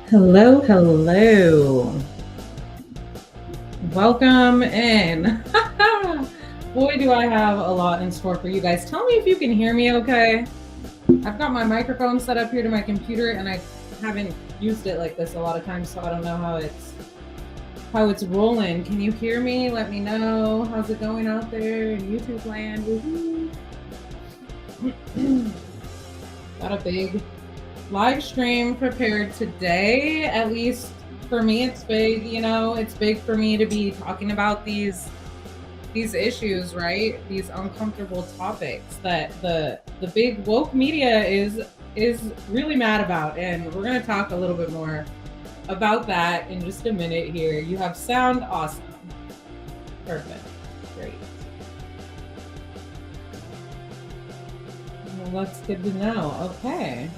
Hello, hello. Welcome in. Boy, do I have a lot in store for you guys. Tell me if you can hear me okay. I've got my microphone set up here to my computer and I haven't used it like this a lot of times, so I don't know how it's rolling. Can you hear me? Let me know. How's it going out there in YouTube land? Got a big live stream prepared today. At least for me, it's big. It's big for me to be talking about these issues, right? These uncomfortable topics that the big woke media is really mad about, and we're going to talk a little bit more about that in just a minute here. You have sound? Awesome. Perfect. Great. Well, that's good to know. Okay.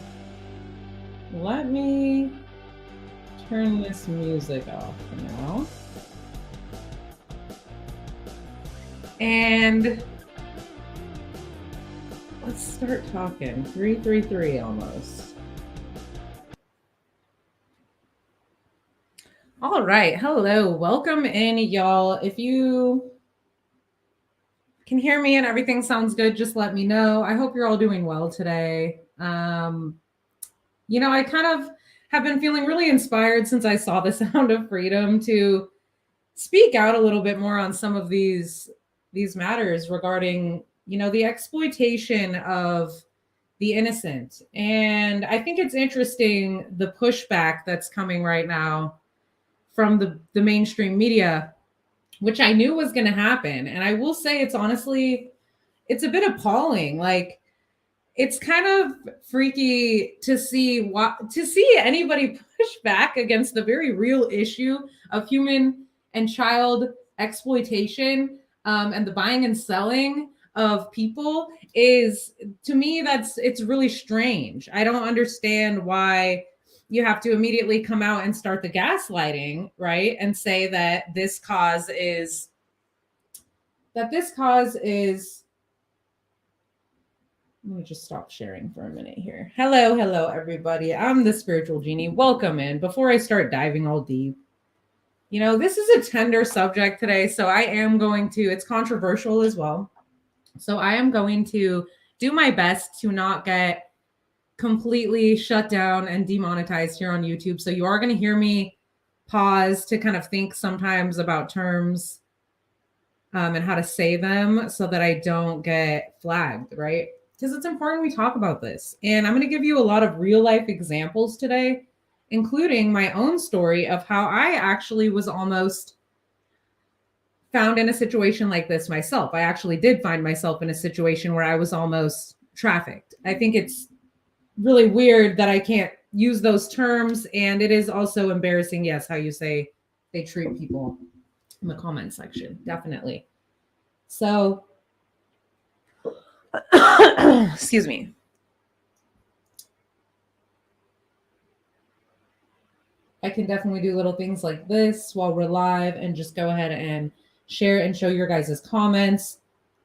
Let me turn this music off for now. And let's start talking. 333 almost. All right. Hello. Welcome in, y'all. If you can hear me and everything sounds good, just let me know. I hope you're all doing well today. I kind of have been feeling really inspired since I saw The Sound of Freedom to speak out a little bit more on some of these matters regarding, the exploitation of the innocent. And I think it's interesting the pushback that's coming right now from the mainstream media, which I knew was going to happen. And I will say it's a bit appalling. Like, it's kind of freaky to see anybody push back against the very real issue of human and child exploitation, and the buying and selling of people. Is, to me, it's really strange. I don't understand why you have to immediately come out and start the gaslighting, right? And say that this cause is let me just stop sharing for a minute here. Hello, everybody. I'm the Spiritual Genie. Welcome in. Before I start diving all deep, this is a tender subject today, so it's controversial as well. So I am going to do my best to not get completely shut down and demonetized here on YouTube. So you are going to hear me pause to kind of think sometimes about terms, and how to say them so that I don't get flagged, right? Because it's important we talk about this. And I'm going to give you a lot of real life examples today, including my own story of how I actually was almost found in a situation like this myself. I actually did find myself in a situation where I was almost trafficked. I think it's really weird that I can't use those terms. And it is also embarrassing, yes, how you say they treat people in the comment section. Definitely. So, excuse me. I can definitely do little things like this while we're live and just go ahead and share and show your guys' comments.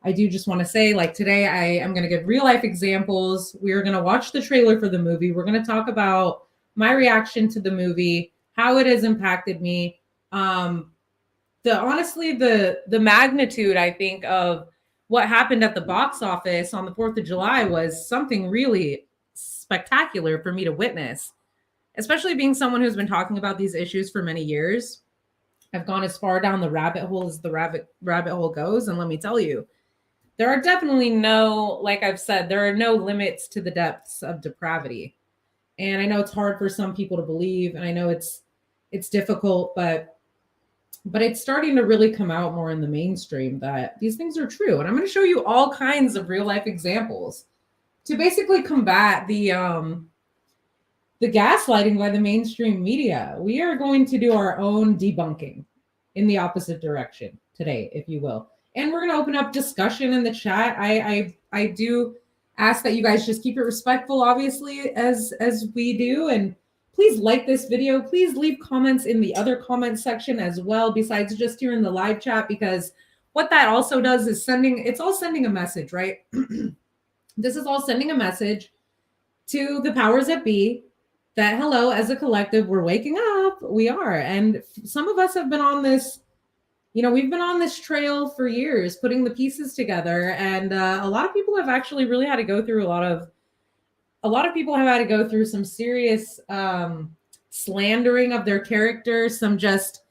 I do just want to say, like, today I am going to give real life examples. We are going to watch the trailer for the movie. We're going to talk about my reaction to the movie, how it has impacted me. The magnitude, I think, of what happened at the box office on the 4th of July was something really spectacular for me to witness, especially being someone who's been talking about these issues for many years. I've gone as far down the rabbit hole as the rabbit hole goes. And let me tell you, there are definitely like I've said, there are no limits to the depths of depravity. And I know it's hard for some people to believe, and I know it's difficult, but it's starting to really come out more in the mainstream that these things are true. And I'm going to show you all kinds of real life examples to basically combat the gaslighting by the mainstream media. We are going to do our own debunking in the opposite direction today, if you will. And we're going to open up discussion in the chat. I do ask that you guys just keep it respectful, obviously, as we do. And please like this video. Please leave comments in the other comment section as well, besides just here in the live chat, because what that also does is it's all sending a message, right? This is all sending a message to the powers that be that hello, as a collective, we're waking up. We are. And some of us have been on this, we've been on this trail for years, putting the pieces together. And a lot of people have actually really had to go through a lot of people have had to go through some serious slandering of their characters, some just,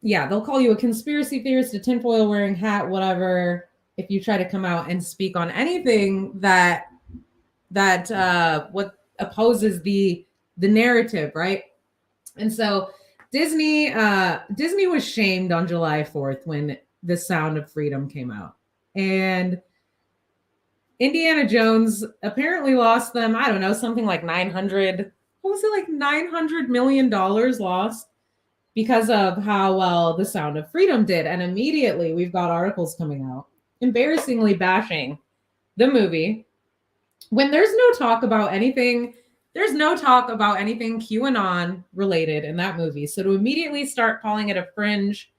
they'll call you a conspiracy theorist, a tinfoil wearing hat, whatever, if you try to come out and speak on anything that what opposes the narrative, right? And so Disney was shamed on July 4th when The Sound of Freedom came out. And Indiana Jones apparently lost them, I don't know, something like $900 million lost because of how well The Sound of Freedom did. And immediately we've got articles coming out embarrassingly bashing the movie when there's no talk about anything QAnon related in that movie. So to immediately start calling it a fringe,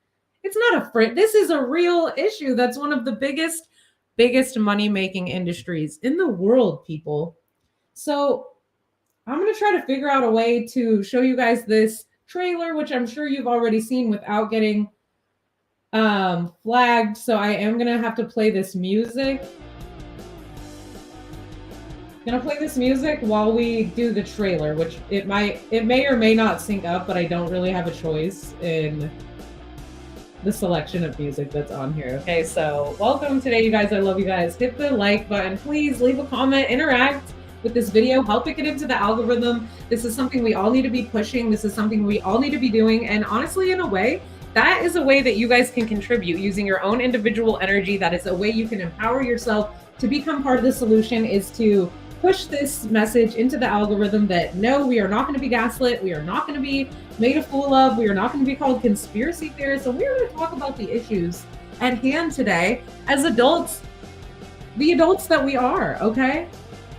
it's not a fringe. This is a real issue. That's one of the biggest money-making industries in the world, people. So I'm going to try to figure out a way to show you guys this trailer, which I'm sure you've already seen without getting flagged. So I am going to have to play this music. Gonna play this music while we do the trailer, which it may or may not sync up, but I don't really have a choice in the selection of music that's on here. Okay, so welcome today, you guys. I love you guys. Hit the like button, please leave a comment, interact with this video, help it get into the algorithm. This is something we all need to be pushing. This is something we all need to be doing. And honestly, in a way, that is a way that you guys can contribute using your own individual energy. That is a way you can empower yourself to become part of the solution, is to push this message into the algorithm that no, we are not going to be gaslit. We are not going to be made a fool of. We are not going to be called conspiracy theorists. So we're going to talk about the issues at hand today as adults, the adults that we are, okay?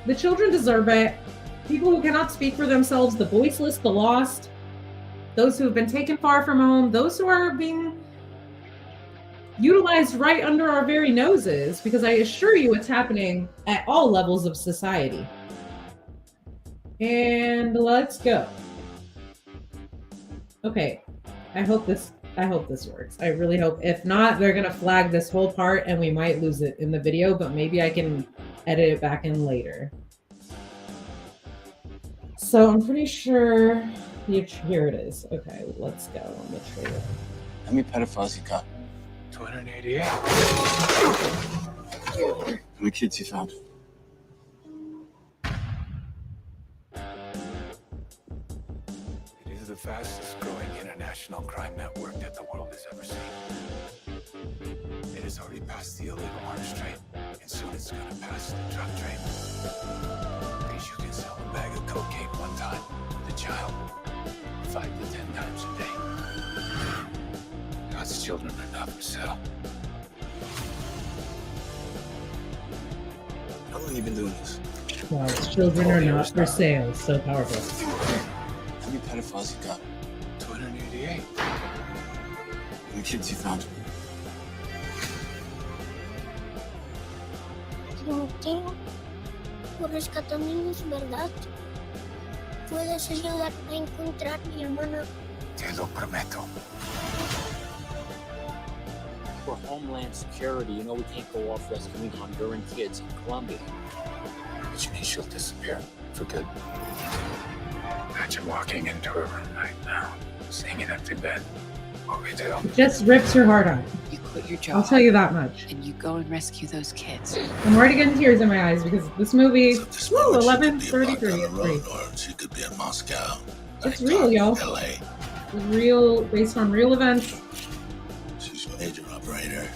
The children deserve it. People who cannot speak for themselves, the voiceless, the lost, those who have been taken far from home, those who are being utilized right under our very noses, because I assure you it's happening at all levels of society. And let's go. Okay, I hope this works. I really hope. If not, they're gonna flag this whole part and we might lose it in the video, but maybe I can edit it back in later. So I'm pretty sure here it is. Okay, let's go on the trailer. How many pedophiles you got? 288. How many kids you found? It is the fastest growing international crime network that the world has ever seen. It has already passed the illegal arms trade, and soon it's going to pass the drug trade. Because you can sell a bag of cocaine one time with a child 5 to 10 times a day. God's children are not for sale. How long have you been doing this? God's children are not for sale. So powerful. How many pedophiles you got? 288. How many kids you found? Timoteo, por rescatar niños, ¿verdad? ¿Puedes ayudarme a encontrar a mi hermana? Te lo prometo. For Homeland Security, you know we can't go off rescuing Honduran kids in Colombia. Which means she'll disappear for good. Imagine walking into her room right now, seeing an empty bed. What we do? It just rips your heart out. You quit your job. I'll tell you that much. And you go and rescue those kids. I'm already getting tears in my eyes because this movie, So this woo, moment she could be a 11:33. block down the It's road, great. or she could be in Moscow. It's Bangkok, real, y'all. LA. It's real, based on real events. She's a major operator.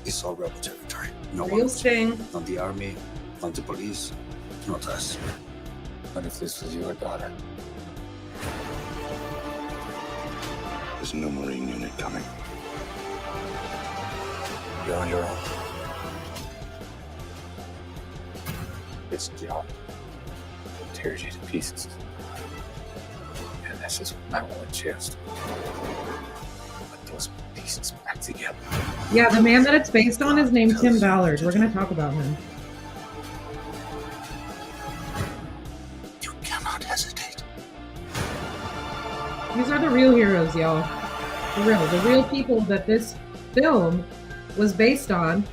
It's all rebel territory. No Real one, sting. not the army, not the police, not us. What if this was your daughter? There's a new Marine unit coming. You're on your own. This job tears you to pieces. And this is my one chance to put those pieces back together. Yeah, the man that it's based on is named Tim Ballard. We're going to talk about him. These are the real heroes, y'all. The real people that this film was based on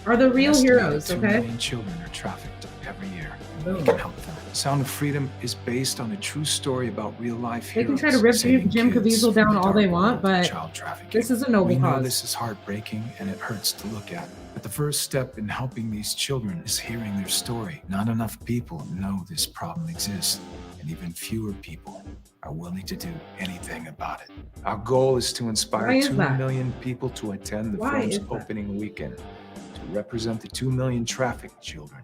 are the real heroes, 2 okay? million children are trafficked every year. Boom. We can help them. Sound of Freedom is based on a true story about real life They heroes. can try to rip saving Jim kids Caveizal from down the all they dark want, world of but child trafficking. this is a noble We know cause. this is heartbreaking and it hurts to look at. But the first step in helping these children is hearing their story. Not enough people know this problem exists, and even fewer people are willing to do anything about it. Our goal is to inspire Why is 2 that? million people to attend the Why film's is that? opening weekend, to represent the 2 million trafficked children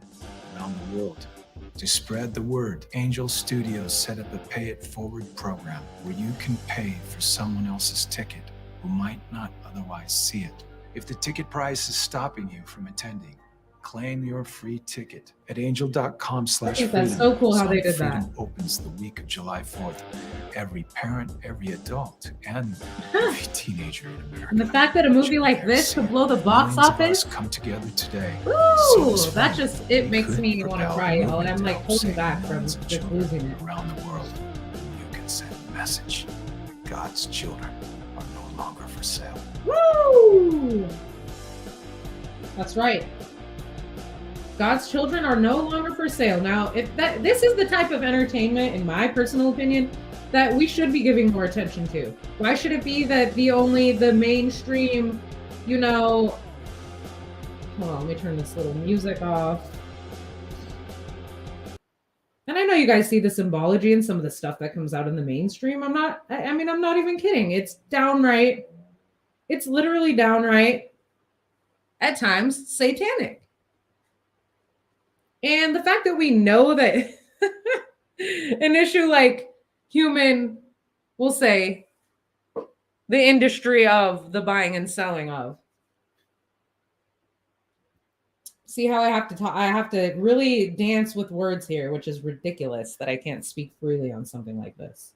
around the world. To spread the word, Angel Studios set up a Pay It Forward program where you can pay for someone else's ticket who might not otherwise see it. If the ticket price is stopping you from attending, claim your free ticket at angel.com/freedom. That's so cool how they did Freedom that. opens the week of July 4th. Every parent, every adult, and every teenager in America. And the fact that a movie like this could blow the box Millions of office, us come together today. woo, See this that film. just, it We makes could me want to propel cry, a y'all, and I'm movement to like help holding save back from millions of just children losing it. around the world. You can send a message. God's children are no longer for sale. Woo! That's right. God's children are no longer for sale. Now, if this is the type of entertainment, in my personal opinion, that we should be giving more attention to. Why should it be that the mainstream, you know, hold on, let me turn this little music off. And I know you guys see the symbology in some of the stuff that comes out in the mainstream. I'm not even kidding. It's literally downright, at times, satanic. And the fact that we know that an issue like human, we'll say, the industry of the buying and selling of. See how I have to really dance with words here, which is ridiculous that I can't speak freely on something like this.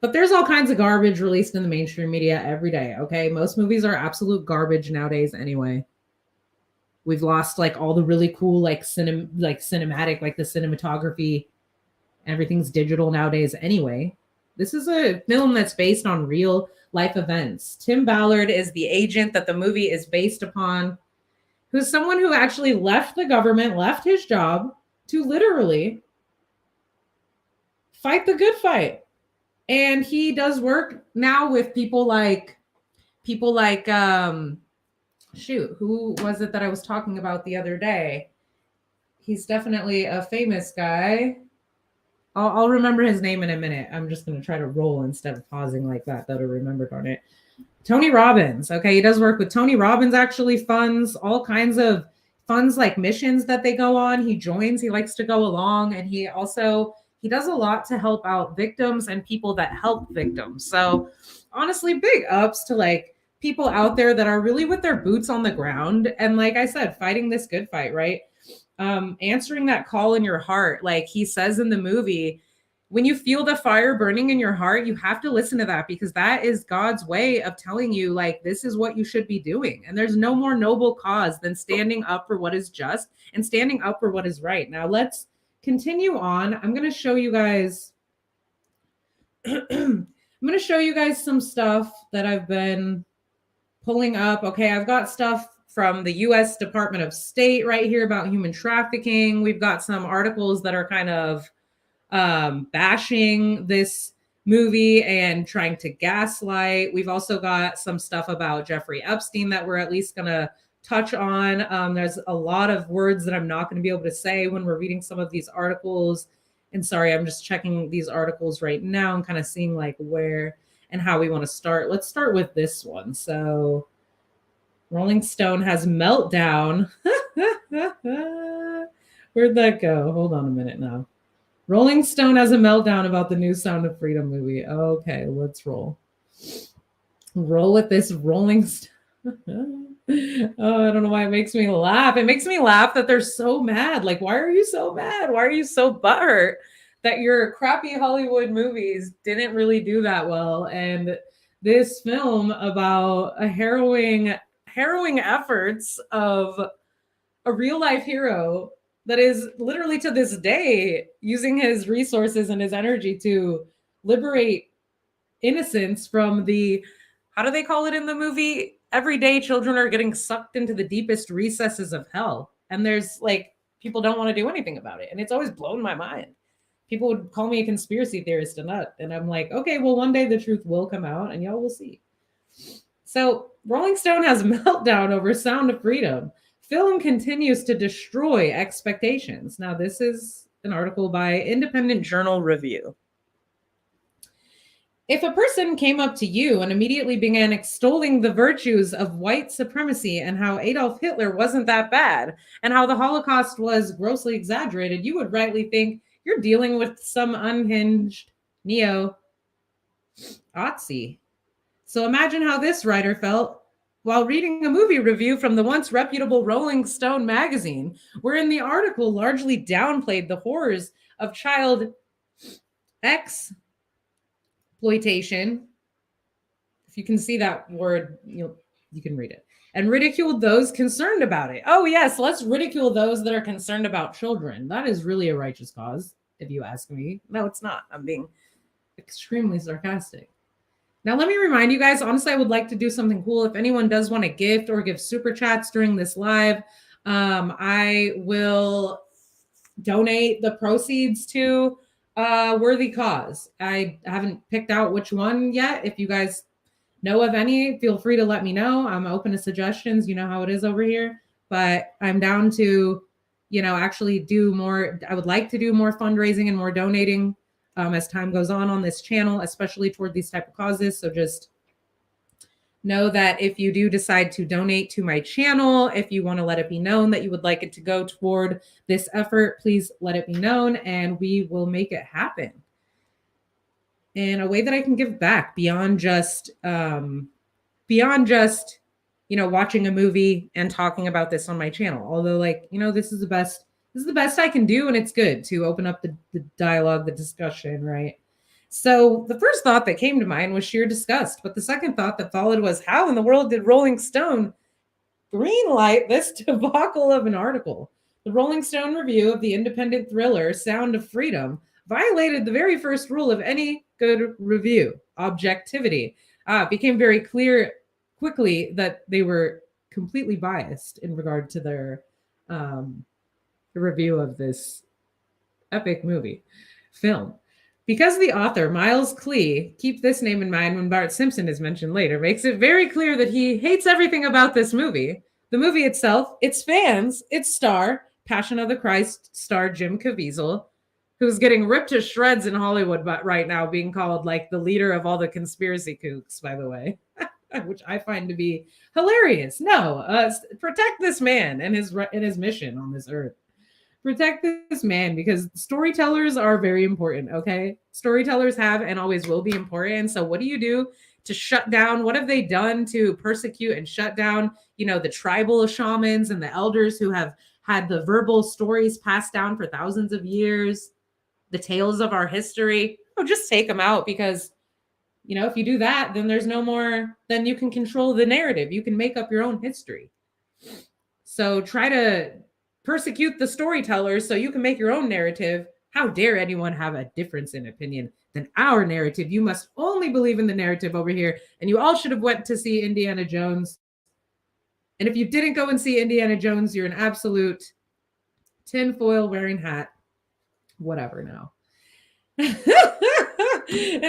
But there's all kinds of garbage released in the mainstream media every day, okay? Most movies are absolute garbage nowadays anyway. We've lost like all the really cool cinematic, like the cinematography. Everything's digital nowadays anyway. This is a film that's based on real life events. Tim Ballard is the agent that the movie is based upon, who's someone who actually left the government, left his job to literally fight the good fight. And he does work now with people like shoot, who was it that I was talking about the other day? He's definitely a famous guy. I'll remember his name in a minute. I'm just going to try to roll instead of pausing like that, though, to remember, darn it. Tony Robbins. Okay, he does work with Tony Robbins, actually funds all kinds of funds like missions that they go on. He joins, he likes to go along, and he does a lot to help out victims and people that help victims. So honestly, big ups to like people out there that are really with their boots on the ground. And like I said, fighting this good fight, right? Answering that call in your heart. Like he says in the movie, when you feel the fire burning in your heart, you have to listen to that, because that is God's way of telling you, like, this is what you should be doing. And there's no more noble cause than standing up for what is just and standing up for what is right. Now let's continue on. I'm going to show you guys some stuff that I've been pulling up. Okay, I've got stuff from the U.S. Department of State right here about human trafficking. We've got some articles that are kind of bashing this movie and trying to gaslight. We've also got some stuff about Jeffrey Epstein that we're at least going to touch on. There's a lot of words that I'm not going to be able to say when we're reading some of these articles. And sorry, I'm just checking these articles right now and kind of seeing like where and how we want to start. Let's start with this one. So Rolling Stone has meltdown. Where'd that go? Hold on a minute now. Rolling Stone has a meltdown about the new Sound of Freedom movie. Okay, let's roll. Roll with this Rolling Stone. Oh, I don't know why it makes me laugh. It makes me laugh that they're so mad. Like, why are you so mad? Why are you so butthurt that your crappy Hollywood movies didn't really do that well? And this film about a harrowing efforts of a real life hero that is literally to this day using his resources and his energy to liberate innocence from the, how do they call it in the movie? Every day children are getting sucked into the deepest recesses of hell. And there's like, people don't want to do anything about it. And it's always blown my mind. People would call me a conspiracy theorist and that. And I'm like, okay, well, one day the truth will come out and y'all will see. So Rolling Stone has a meltdown over Sound of Freedom. Film continues to destroy expectations. Now, this is an article by Independent Journal Review. If a person came up to you and immediately began extolling the virtues of white supremacy and how Adolf Hitler wasn't that bad and how the Holocaust was grossly exaggerated, you would rightly think you're dealing with some unhinged neo-Nazi. So imagine how this writer felt while reading a movie review from the once reputable Rolling Stone magazine, wherein the article largely downplayed the horrors of child exploitation. If you can see that word, you can read it. And ridiculed those concerned about it. Oh, yes, let's ridicule those that are concerned about children. That is really a righteous cause, if you ask me. No, it's not. I'm being extremely sarcastic. Now, let me remind you guys, honestly, I would like to do something cool. If anyone does want to gift or give super chats during this live, I will donate the proceeds to a worthy cause. I haven't picked out which one yet. If you guys know of any, feel free to let me know. I'm open to suggestions. You know how it is over here. But I'm down to, actually do more. I would like to do more fundraising and more donating as time goes on this channel, especially toward these type of causes. So just know that if you do decide to donate to my channel, if you want to let it be known that you would like it to go toward this effort, please let it be known and we will make it happen in a way that I can give back beyond just watching a movie and talking about this on my channel. Although this is the best I can do, and it's good to open up the dialogue, the discussion, right? So the first thought that came to mind was sheer disgust, but the second thought that followed was, how in the world did Rolling Stone greenlight this debacle of an article? The Rolling Stone review of the independent thriller Sound of Freedom violated the very first rule of any good review, objectivity. It became very clear quickly that they were completely biased in regard to their review of this epic film. Because the author, Miles Klee, keep this name in mind when Bart Simpson is mentioned later, makes it very clear that he hates everything about this movie. The movie itself, its fans, its star, Passion of the Christ star Jim Caveizal, who's getting ripped to shreds in Hollywood right now, being called like the leader of all the conspiracy kooks, by the way, which I find to be hilarious. No, protect this man and his mission on this earth. Protect this man, because storytellers are very important, okay? Storytellers have and always will be important. So what do you do to shut down? What have they done to persecute and shut down, the tribal shamans and the elders who have had the verbal stories passed down for thousands of years, the tales of our history? Oh, just take them out, because, if you do that, then there's no more, then you can control the narrative. You can make up your own history. So try to persecute the storytellers so you can make your own narrative. How dare anyone have a difference in opinion than our narrative? You must only believe in the narrative over here. And you all should have went to see Indiana Jones. And if you didn't go and see Indiana Jones, you're an absolute tinfoil wearing hat. Whatever now. And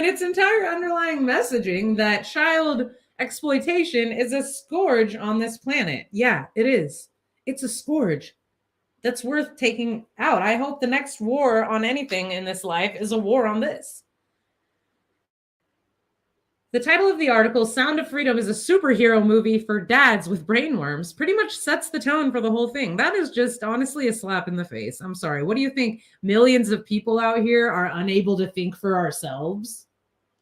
its entire underlying messaging that child exploitation is a scourge on this planet. Yeah, it is. It's a scourge that's worth taking out. I hope the next war on anything in this life is a war on this. The title of the article, Sound of Freedom, is a superhero movie for dads with brainworms, pretty much sets the tone for the whole thing. That is just honestly a slap in the face. I'm sorry. What do you think? Millions of people out here are unable to think for ourselves?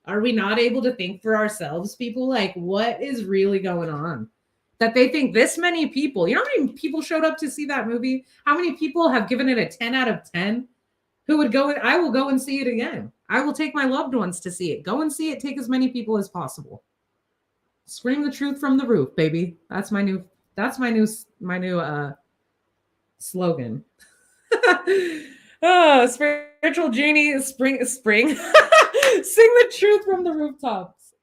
Are we not able to think for ourselves, people? Like, what is really going on? That they think this many people, how many people showed up to see that movie? How many people have given it a 10 out of 10? Who would go? I will go and see it again. I will take my loved ones to see it. Go and see it. Take as many people as possible. Scream the truth from the roof, baby. That's my new slogan. Oh, spiritual genie, spring. the truth from the rooftops.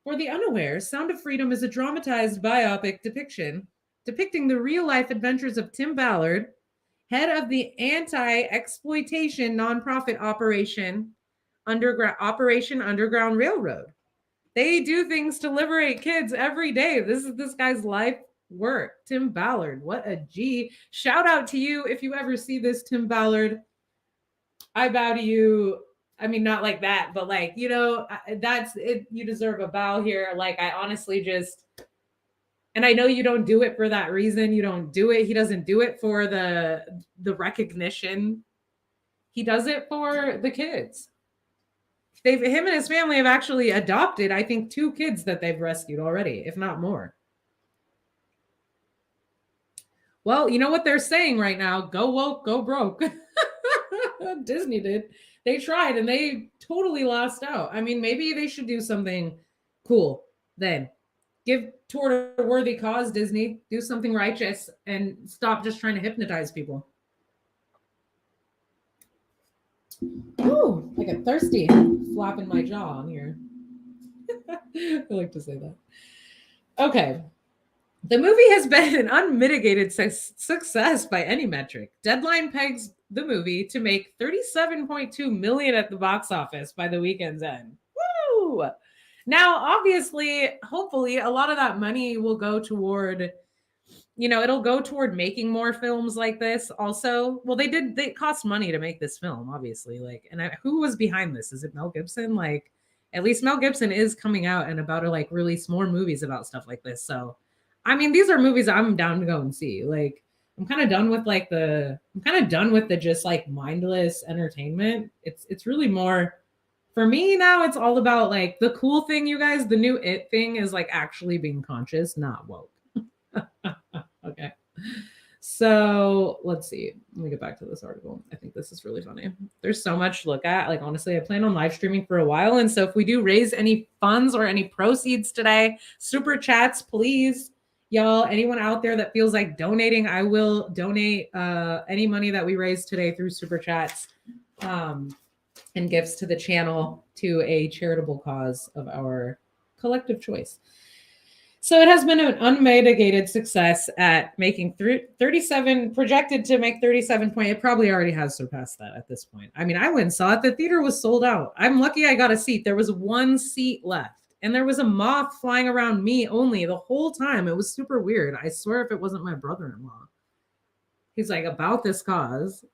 For the unaware, Sound of Freedom is a dramatized biopic depicting the real-life adventures of Tim Ballard, head of the anti-exploitation nonprofit Operation Underground Railroad. They do things to liberate kids every day. This is this guy's life work. Tim Ballard, what a G. Shout out to you if you ever see this, Tim Ballard. I bow to you. I mean, not like that, but like, you know, that's it. You deserve a bow here. Like, I honestly just, and I know you don't do it for that reason. You don't do it. He doesn't do it for the recognition. He does it for the kids. Him and his family have actually adopted, I think, 2 kids that they've rescued already, if not more. Well, you know what they're saying right now? Go woke, go broke. Disney did. They tried and they totally lost out. I mean, maybe they should do something cool then. Give toward a worthy cause, Disney. Do something righteous and stop just trying to hypnotize people. Ooh, I get thirsty. Flapping my jaw on here. I like to say that. Okay. The movie has been an unmitigated success by any metric. Deadline pegs the movie to make $37.2 million at the box office by the weekend's end. Woo! Now, obviously, hopefully, a lot of that money will go toward, you know, it'll go toward making more films like this. Also, well, they cost money to make this film, obviously. Like, and who was behind this? Is it Mel Gibson? Like, at least Mel Gibson is coming out and about to like release more movies about stuff like this. So, I mean, these are movies I'm down to go and see. Like, I'm kind of done with the just like mindless entertainment. It's really more for me now. It's all about like the cool thing, you guys. The new It thing is like actually being conscious, not woke. Okay. So let's see. Let me get back to this article. I think this is really funny. There's so much to look at. Like, honestly, I plan on live streaming for a while. And so if we do raise any funds or any proceeds today, super chats, please. Y'all, anyone out there that feels like donating, I will donate any money that we raise today through super chats and gifts to the channel to a charitable cause of our collective choice. So it has been an unmitigated success at making 37, projected to make 37 point. It probably already has surpassed that at this point. I mean, I went and saw it. The theater was sold out. I'm lucky I got a seat. There was 1 seat left. And there was a moth flying around me only the whole time. It was super weird. I swear if it wasn't my brother-in-law. He's like, about this cause.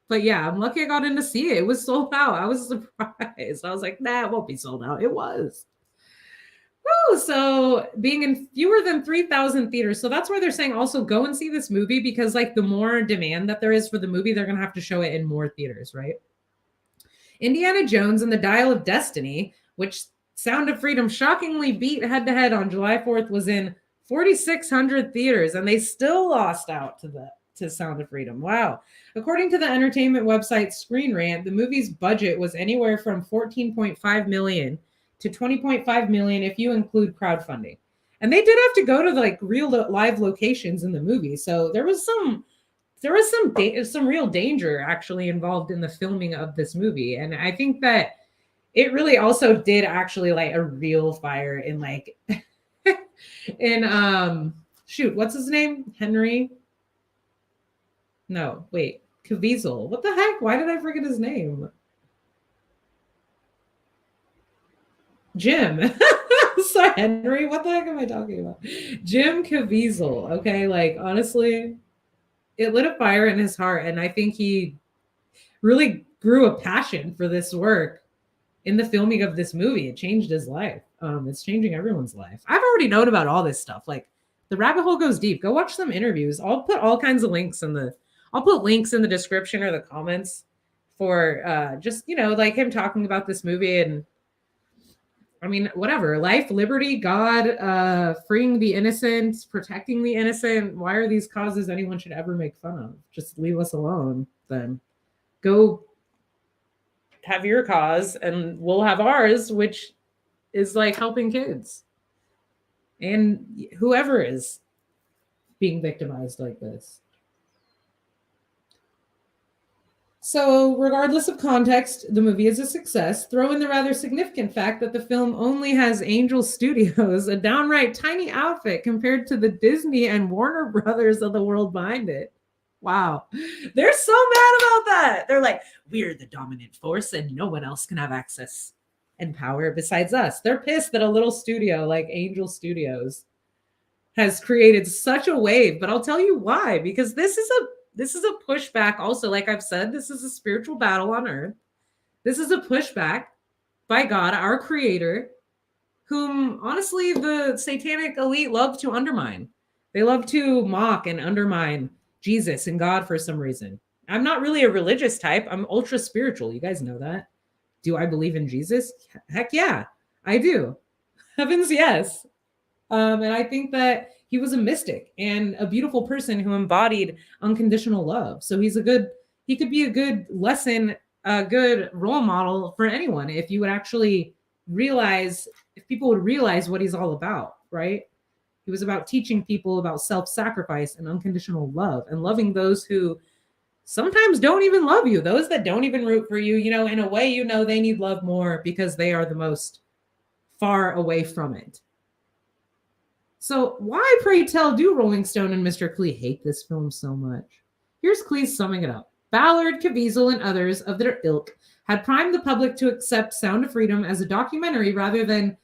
But yeah, I'm lucky I got in to see it. It was sold out. I was surprised. I was like, nah, it won't be sold out. It was. Woo! So being in fewer than 3,000 theaters. So that's why they're saying also go and see this movie because like the more demand that there is for the movie, they're going to have to show it in more theaters, right? Indiana Jones and the Dial of Destiny, which Sound of Freedom shockingly beat head-to-head on July 4th, was in 4,600 theaters, and they still lost out to Sound of Freedom. Wow. According to the entertainment website Screen Rant, the movie's budget was anywhere from $14.5 million to $20.5 million if you include crowdfunding. And they did have to go to like real live locations in the movie. So there was some real danger actually involved in the filming of this movie. And I think that it really also did actually like a real fire in like in shoot, what's his name? Henry? No, wait, Caveizal. What the heck? Why did I forget his name? Jim. Sorry, Henry. What the heck am I talking about? Jim Caveizal. Okay, like honestly, it lit a fire in his heart, and I think he really grew a passion for this work in the filming of this movie. It changed his life. It's changing everyone's life. I've already known about all this stuff. Like the rabbit hole goes deep. Go watch some interviews. I'll put all kinds of links I'll put links in the description or the comments for just, you know, like him talking about this movie and I mean, whatever, life, liberty, God, freeing the innocent, protecting the innocent. Why are these causes anyone should ever make fun of? Just leave us alone. Then go have your cause and we'll have ours, which is like helping kids and whoever is being victimized like this. So, regardless of context, the movie is a success. Throw in the rather significant fact that the film only has Angel Studios, a downright tiny outfit compared to the Disney and Warner Brothers of the world behind it. Wow. They're so mad about that. They're like, we're the dominant force and no one else can have access and power besides us. They're pissed that a little studio like Angel Studios has created such a wave, but I'll tell you why, because this is a pushback also. Like I've said, this is a spiritual battle on earth. This is a pushback by God, our creator, whom honestly the satanic elite love to undermine. They love to mock and undermine Jesus and God for some reason. I'm not really a religious type. I'm ultra spiritual. You guys know that. Do I believe in Jesus? Heck yeah, I do. Heavens, yes. And I think that he was a mystic and a beautiful person who embodied unconditional love. So he could be a good lesson, a good role model for anyone if you would actually realize, if people would realize what he's all about, right? He was about teaching people about self-sacrifice and unconditional love and loving those who sometimes don't even love you, those that don't even root for you. You know, in a way, you know, they need love more because they are the most far away from it. So why, pray tell, do Rolling Stone and Mr. Klee hate this film so much? Here's Klee summing it up. Ballard, Caveizal, and others of their ilk had primed the public to accept Sound of Freedom as a documentary rather than,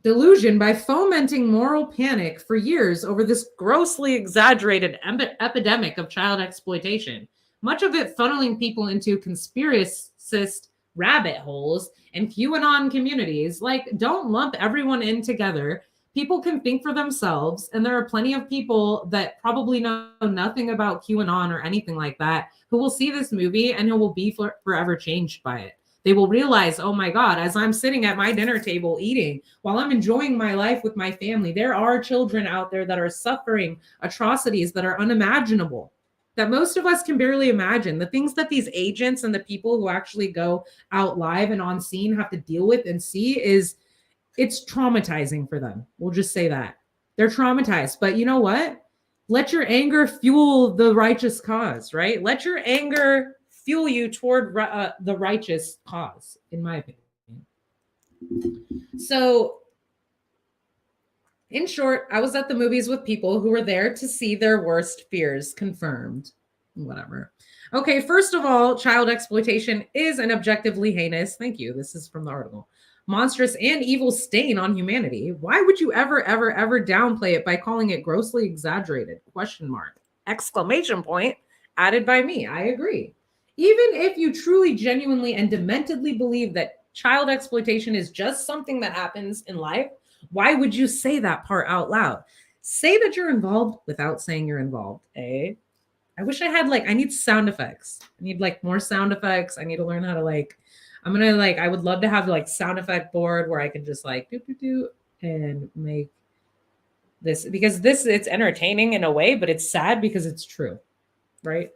delusion by fomenting moral panic for years over this grossly exaggerated epidemic of child exploitation, much of it funneling people into conspiracist rabbit holes and QAnon communities. Like, don't lump everyone in together. People can think for themselves, and there are plenty of people that probably know nothing about QAnon or anything like that who will see this movie and who will be forever changed by it. They will realize, oh my God, as I'm sitting at my dinner table eating, while I'm enjoying my life with my family, there are children out there that are suffering atrocities that are unimaginable, that most of us can barely imagine. The things that these agents and the people who actually go out live and on scene have to deal with and see it's traumatizing for them. We'll just say that. They're traumatized. But you know what? Let your anger fuel the righteous cause, right? Let your anger fuel you toward the righteous cause, in my opinion. So, in short, I was at the movies with people who were there to see their worst fears confirmed. Whatever. Okay, first of all, child exploitation is an objectively heinous, thank you, this is from the article, monstrous and evil stain on humanity. Why would you ever downplay it by calling it grossly exaggerated? Question mark. Exclamation point added by me. I agree. Even if you truly, genuinely, and dementedly believe that child exploitation is just something that happens in life, why would you say that part out loud? Say that you're involved without saying you're involved, eh? I wish I had I need sound effects. I need more sound effects. I need to learn how to I would love to have sound effect board where I can just do and make this, because it's entertaining in a way, but it's sad because it's true, right?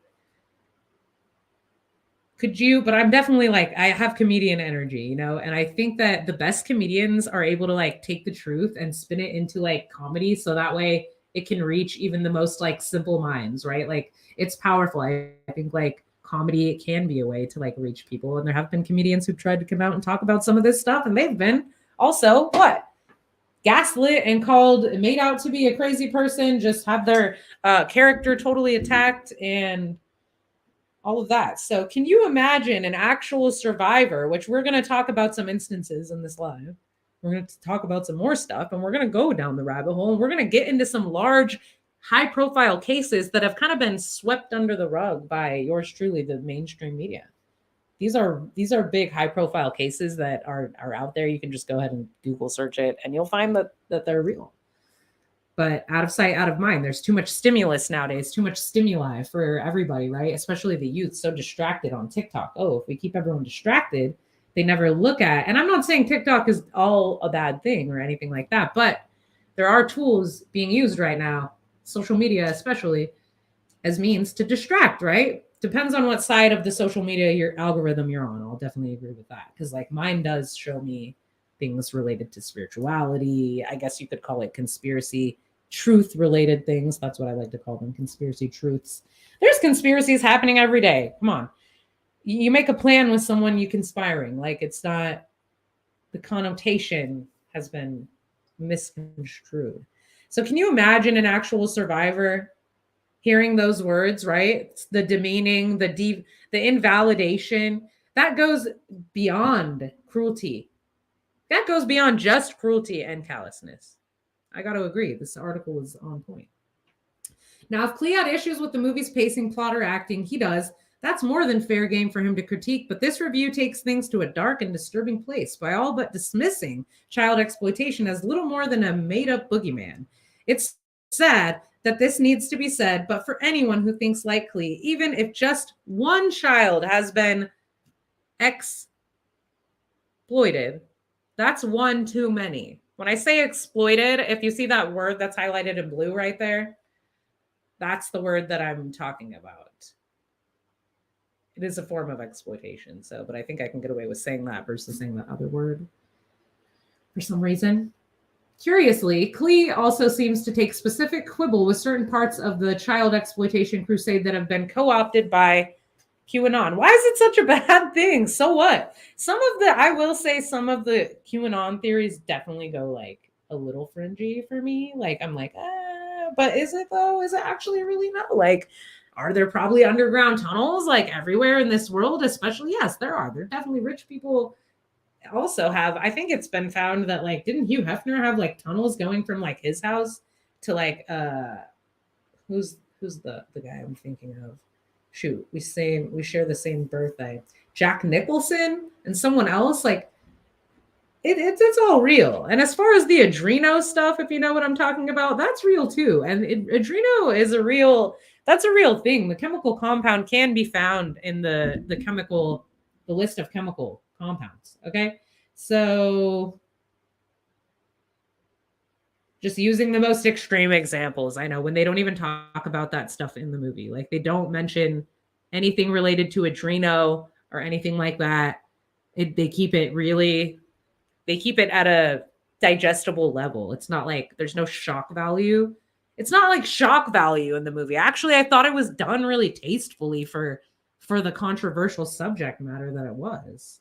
But I'm definitely I have comedian energy, you know, and I think that the best comedians are able to take the truth and spin it into comedy. So that way it can reach even the most simple minds, right? It's powerful. I think comedy, it can be a way to reach people. And there have been comedians who've tried to come out and talk about some of this stuff. And they've been also gaslit and made out to be a crazy person, just have their character totally attacked and all of that. So can you imagine an actual survivor, which we're going to talk about some instances in this live. We're going to talk about some more stuff, and we're going to go down the rabbit hole, and we're going to get into some large, high-profile cases that have kind of been swept under the rug by yours truly, the mainstream media. These are big, high-profile cases that are out there. You can just go ahead and Google search it, and you'll find that they're real. But out of sight, out of mind. There's too much stimulus nowadays, too much stimuli for everybody, right? Especially the youth, so distracted on TikTok. Oh, if we keep everyone distracted, they never look at. And I'm not saying TikTok is all a bad thing or anything like that, but there are tools being used right now, social media especially, as means to distract, right? Depends on what side of the social media your algorithm you're on. I'll definitely agree with that, because mine does show me things related to spirituality. I guess you could call it conspiracy truth related things. That's what I like to call them, conspiracy truths. There's conspiracies happening every day. Come on. You make a plan with someone, you conspiring. Like, it's not, the connotation has been misconstrued. So can you imagine an actual survivor hearing those words, right? It's the demeaning, the invalidation, that goes beyond cruelty. That goes beyond just cruelty and callousness. I got to agree. This article is on point. Now, if Klee had issues with the movie's pacing, plot, or acting, he does. That's more than fair game for him to critique, but this review takes things to a dark and disturbing place by all but dismissing child exploitation as little more than a made-up boogeyman. It's sad that this needs to be said, but for anyone who thinks like Klee, even if just one child has been exploited, that's one too many. When I say exploited, if you see that word that's highlighted in blue right there, that's the word that I'm talking about. It is a form of exploitation. So, but I think I can get away with saying that versus saying the other word for some reason. Curiously, Klee also seems to take specific quibble with certain parts of the child exploitation crusade that have been co-opted by QAnon. Why is it such a bad thing? So what? I will say some of the QAnon theories definitely go like a little fringy for me. Like, I'm like, but is it though? Is it actually really no? Like, are there probably underground tunnels like everywhere in this world? Especially, yes, there are. There are definitely rich people also have. I think it's been found that like, didn't Hugh Hefner have like tunnels going from like his house to like who's the guy I'm thinking of? Shoot, we share the same birthday. Jack Nicholson and someone else. Like, it's all real. And as far as the adreno stuff, if you know what I'm talking about, that's real too. And adreno is that's a real thing. The chemical compound can be found in the list of chemical compounds. Okay. So just using the most extreme examples, I know, when they don't even talk about that stuff in the movie, like they don't mention anything related to adreno or anything like that. They keep it at a digestible level. It's not like there's no shock value. It's not like shock value in the movie. Actually, I thought it was done really tastefully for the controversial subject matter that it was.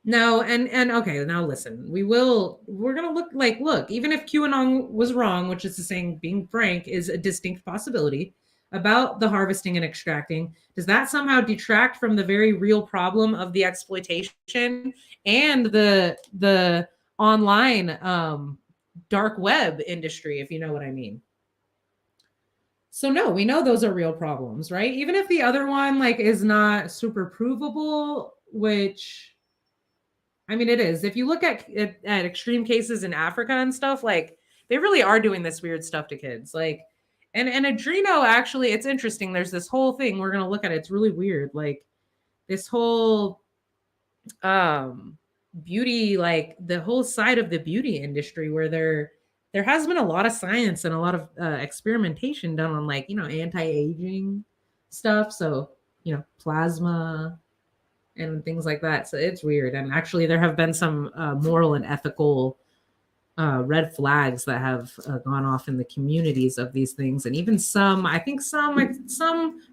No, and okay, now listen, we're gonna look, even if QAnon was wrong, which is to saying, being frank, is a distinct possibility about the harvesting and extracting, does that somehow detract from the very real problem of the exploitation and the online dark web industry, if you know what I mean? So no, we know those are real problems, right? Even if the other one like is not super provable, which I mean, it is. If you look at extreme cases in Africa and stuff, like they really are doing this weird stuff to kids. Like, and adreno, actually, it's interesting. There's this whole thing we're gonna look at. It's really weird. Like this whole beauty, like the whole side of the beauty industry, where there has been a lot of science and a lot of experimentation done on like, anti-aging stuff. So, plasma and things like that. So it's weird. And actually there have been some moral and ethical red flags that have gone off in the communities of these things. And even some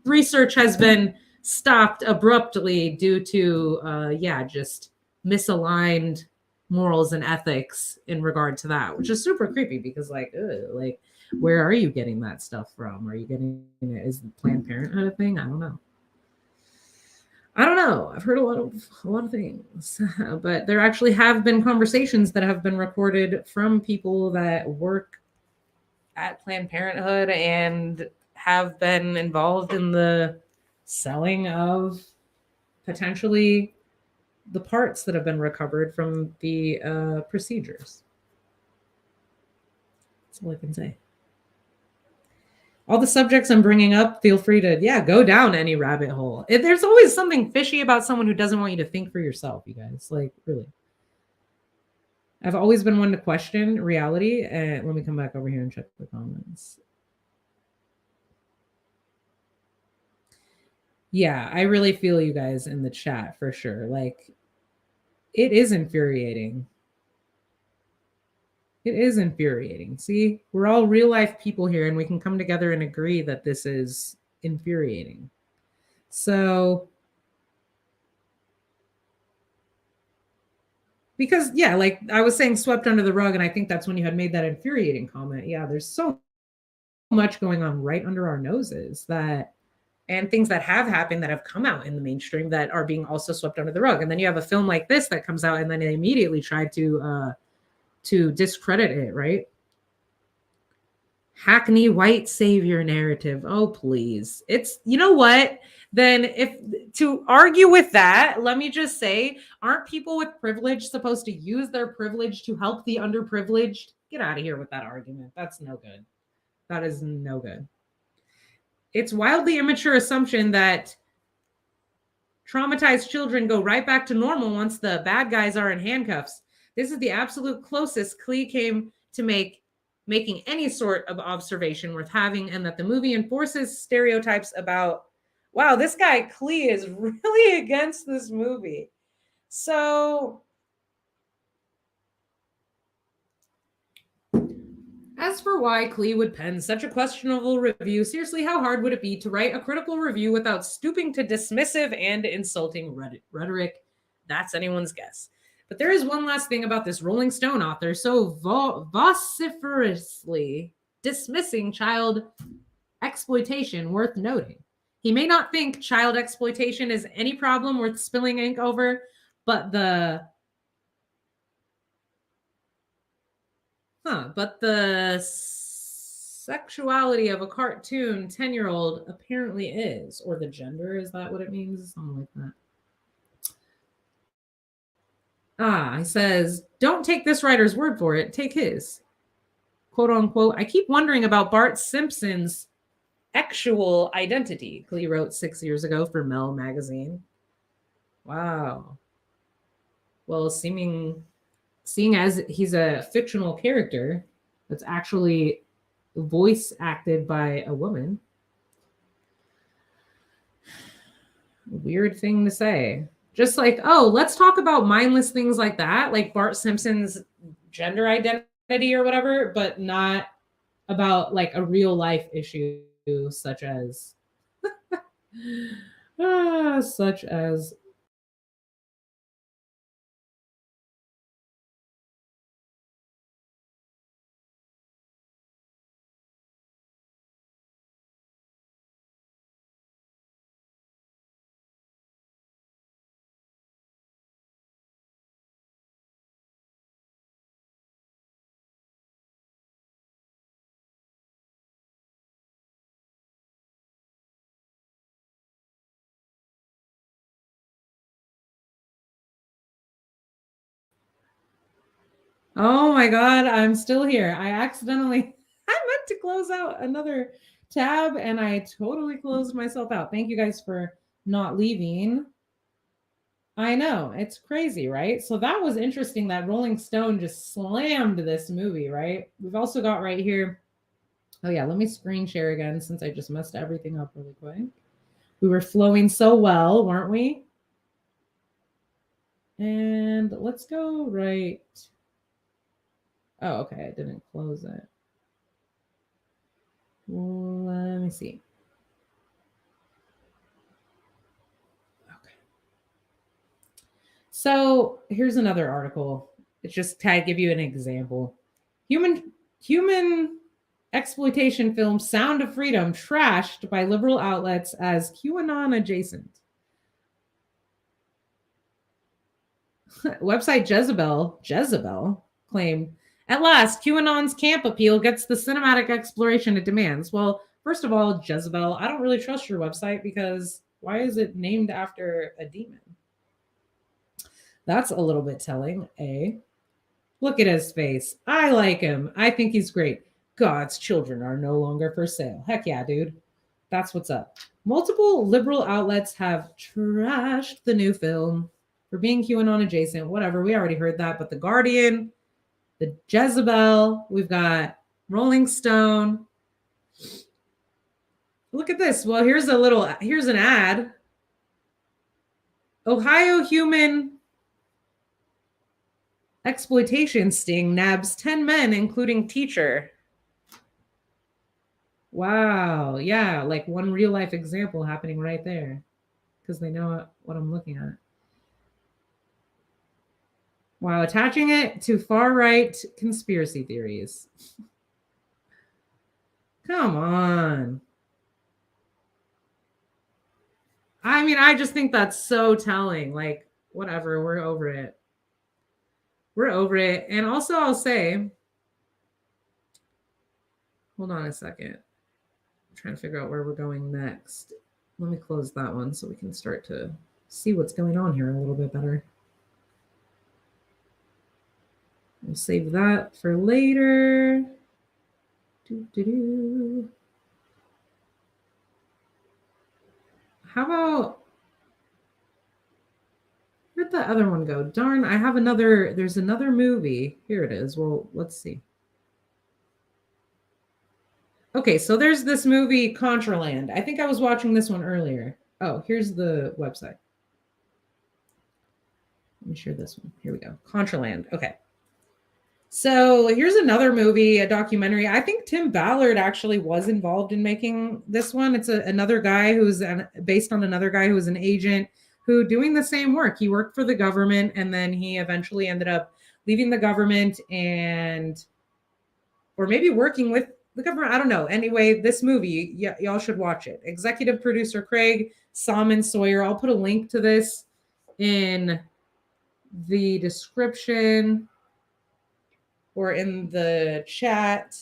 research has been stopped abruptly due to, just misaligned morals and ethics in regard to that, which is super creepy because where are you getting that stuff from? Are you getting it? Is Planned Parenthood a thing? I don't know. I've heard a lot of things, but there actually have been conversations that have been recorded from people that work at Planned Parenthood and have been involved in the selling of potentially the parts that have been recovered from the procedures. That's all I can say. All the subjects I'm bringing up, feel free to, go down any rabbit hole. There's always something fishy about someone who doesn't want you to think for yourself, you guys. Like, really. I've always been one to question reality. And let me come back over here and check the comments. Yeah, I really feel you guys in the chat for sure. Like, it is infuriating. It is infuriating. See, we're all real life people here, and we can come together and agree that this is infuriating. So, because, yeah, like I was saying, swept under the rug, and I think that's when you had made that infuriating comment. Yeah, there's so much going on right under our noses that, and things that have happened that have come out in the mainstream that are being also swept under the rug. And then you have a film like this that comes out, and then they immediately try to discredit it, right? Hackney white savior narrative. Oh, please. It's, you know what? Then if to argue with that, let me just say, aren't people with privilege supposed to use their privilege to help the underprivileged? Get out of here with that argument. That's no good. That is no good. It's wildly immature assumption that traumatized children go right back to normal once the bad guys are in handcuffs. This is the absolute closest Klee came to making any sort of observation worth having, and that the movie enforces stereotypes about, wow, this guy Klee is really against this movie. So, as for why Klee would pen such a questionable review, seriously, how hard would it be to write a critical review without stooping to dismissive and insulting rhetoric? That's anyone's guess. But there is one last thing about this Rolling Stone author so vociferously dismissing child exploitation worth noting. He may not think child exploitation is any problem worth spilling ink over, but the sexuality of a cartoon 10-year-old apparently is, or the gender, is that what it means? Something like that. He says, don't take this writer's word for it, take his. Quote unquote, I keep wondering about Bart Simpson's actual identity, Klee wrote 6 years ago for Mel magazine. Wow. Well, seeing as he's a fictional character that's actually voice acted by a woman, weird thing to say. Just like, oh, let's talk about mindless things like that, like Bart Simpson's gender identity or whatever, but not about like a real life issue such as such as oh my God, I'm still here. I meant to close out another tab and I totally closed myself out. Thank you guys for not leaving. I know, it's crazy, right? So that was interesting that Rolling Stone just slammed this movie, right? We've also got right here, oh yeah, let me screen share again since I just messed everything up really quick. We were flowing so well, weren't we? And let's go right. Oh, okay, I didn't close it. Let me see. Okay. So here's another article. It's just to give you an example. Human exploitation film Sound of Freedom trashed by liberal outlets as QAnon adjacent. Website Jezebel claimed, at last, QAnon's camp appeal gets the cinematic exploration it demands. Well, first of all, Jezebel, I don't really trust your website because why is it named after a demon? That's a little bit telling, eh? Look at his face. I like him. I think he's great. God's children are no longer for sale. Heck yeah, dude. That's what's up. Multiple liberal outlets have trashed the new film for being QAnon adjacent. Whatever, we already heard that. But The Guardian, the Jezebel, we've got Rolling Stone. Look at this. Well, here's an ad. Ohio human Exploitation sting nabs 10 men, including teacher. Wow. Yeah, like one real life example happening right there because they know what I'm looking at. Wow, attaching it to far right conspiracy theories. Come on. I mean, I just think that's so telling. Like, whatever, we're over it. We're over it. And also, I'll say, hold on a second. I'm trying to figure out where we're going next. Let me close that one so we can start to see what's going on here a little bit better. We'll save that for later. How about, where'd the other one go? Darn, I have another, there's another movie. Here it is. Well, let's see. Okay, so there's this movie, Contraland. I think I was watching this one earlier. Oh, here's the website. Let me share this one. Here we go. Contraland. Okay. So here's another movie, a documentary. I think Tim Ballard actually was involved in making this one. It's another guy who's based on another guy who was an agent who doing the same work. He worked for the government and then he eventually ended up leaving the government and, or maybe working with the government. I don't know. Anyway, this movie, y'all should watch it. Executive producer Craig Salmon Sawyer. I'll put a link to this in the description or in the chat.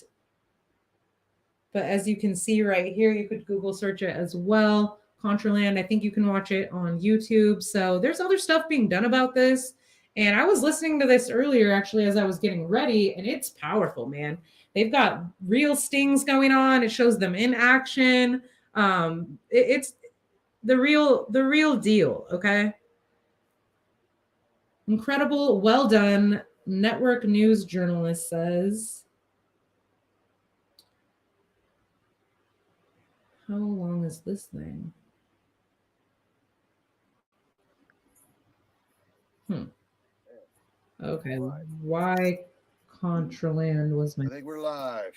But as you can see right here, you could Google search it as well. Contraland, I think you can watch it on YouTube. So there's other stuff being done about this. And I was listening to this earlier, actually, as I was getting ready, and it's powerful, man. They've got real stings going on. It shows them in action. It's the real deal, okay? Incredible, well done. Network news journalist says. How long is this thing? Okay, why Contraland was my... I think we're live.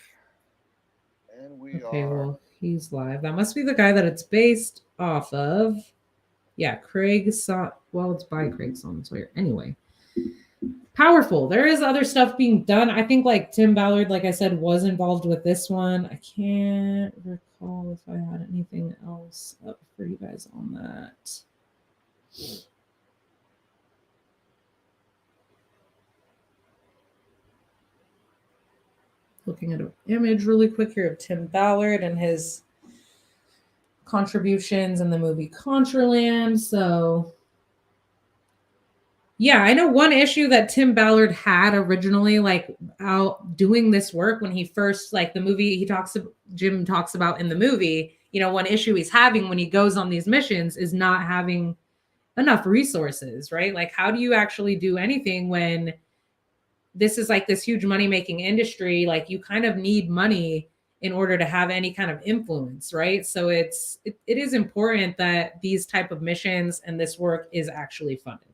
And we okay, are. well, he's live. That must be the guy that it's based off of. Yeah, well, it's by Craig Salmon Sawyer. Anyway. Powerful. There is other stuff being done. I think like Tim Ballard, like I said, was involved with this one. I can't recall if I had anything else up for you guys on that. Looking at an image really quick here of Tim Ballard and his contributions in the movie Contraland. So yeah, I know one issue that Tim Ballard had originally, like out doing this work when he first, like the movie Jim talks about in the movie, you know, one issue he's having when he goes on these missions is not having enough resources, right? Like, how do you actually do anything when this is like this huge money-making industry? Like, you kind of need money in order to have any kind of influence, right? So it is important that these type of missions and this work is actually funded.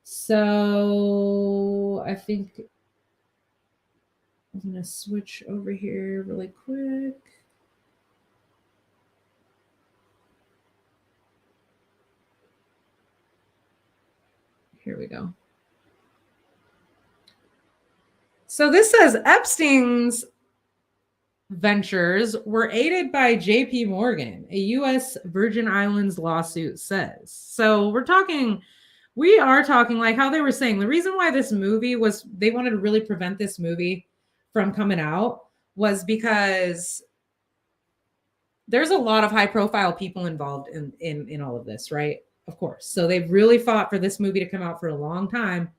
So I think I'm going to switch over here really quick. Here we go. So this says Epstein's ventures were aided by JP Morgan, a U.S. Virgin Islands lawsuit says. So we are talking like how they were saying the reason why this movie was, they wanted to really prevent this movie from coming out was because there's a lot of high profile people involved in all of this, right? Of course. So they've really fought for this movie to come out for a long time.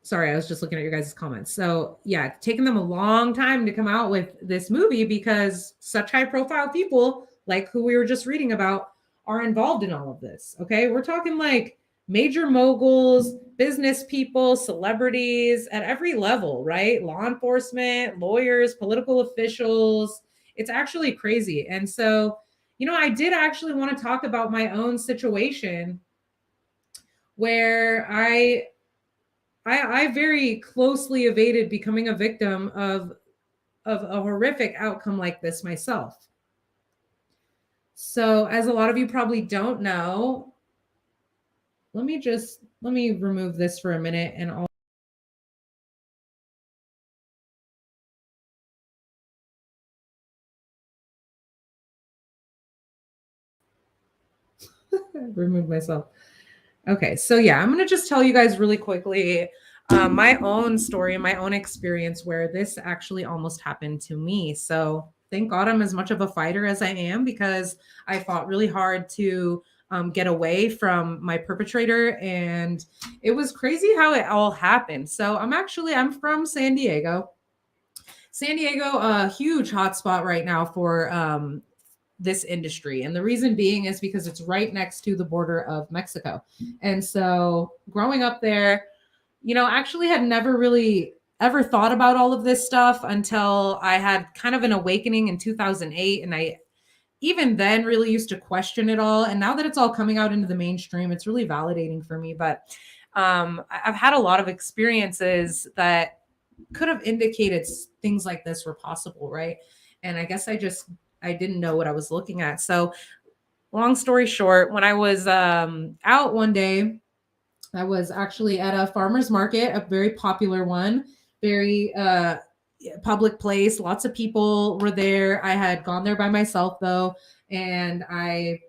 Sorry, I was just looking at your guys' comments. So yeah, it's taken them a long time to come out with this movie because such high profile people like who we were just reading about are involved in all of this. Okay. We're talking like major moguls, business people, celebrities at every level, right? Law enforcement, lawyers, political officials. It's actually crazy. And so, You know, I did actually want to talk about my own situation where I very closely evaded becoming a victim of a horrific outcome like this myself. So, as a lot of you probably don't know, let me remove this for a minute and I'll remove myself. Okay, so yeah, I'm gonna just tell you guys really quickly my own story and my own experience where this actually almost happened to me. So thank God I'm as much of a fighter as I am, because I fought really hard to get away from my perpetrator, and it was crazy how it all happened. So I'm from San Diego. San Diego, a huge hotspot right now for this industry. And the reason being is because it's right next to the border of Mexico. And so growing up there, you know, actually had never really ever thought about all of this stuff until I had kind of an awakening in 2008. And I even then really used to question it all. And now that it's all coming out into the mainstream, it's really validating for me. But I've had a lot of experiences that could have indicated things like this were possible, right? And I guess I didn't know what I was looking at. So long story short, when I was out one day, I was actually at a farmer's market, a very popular one, very public place. Lots of people were there. I had gone there by myself though, and I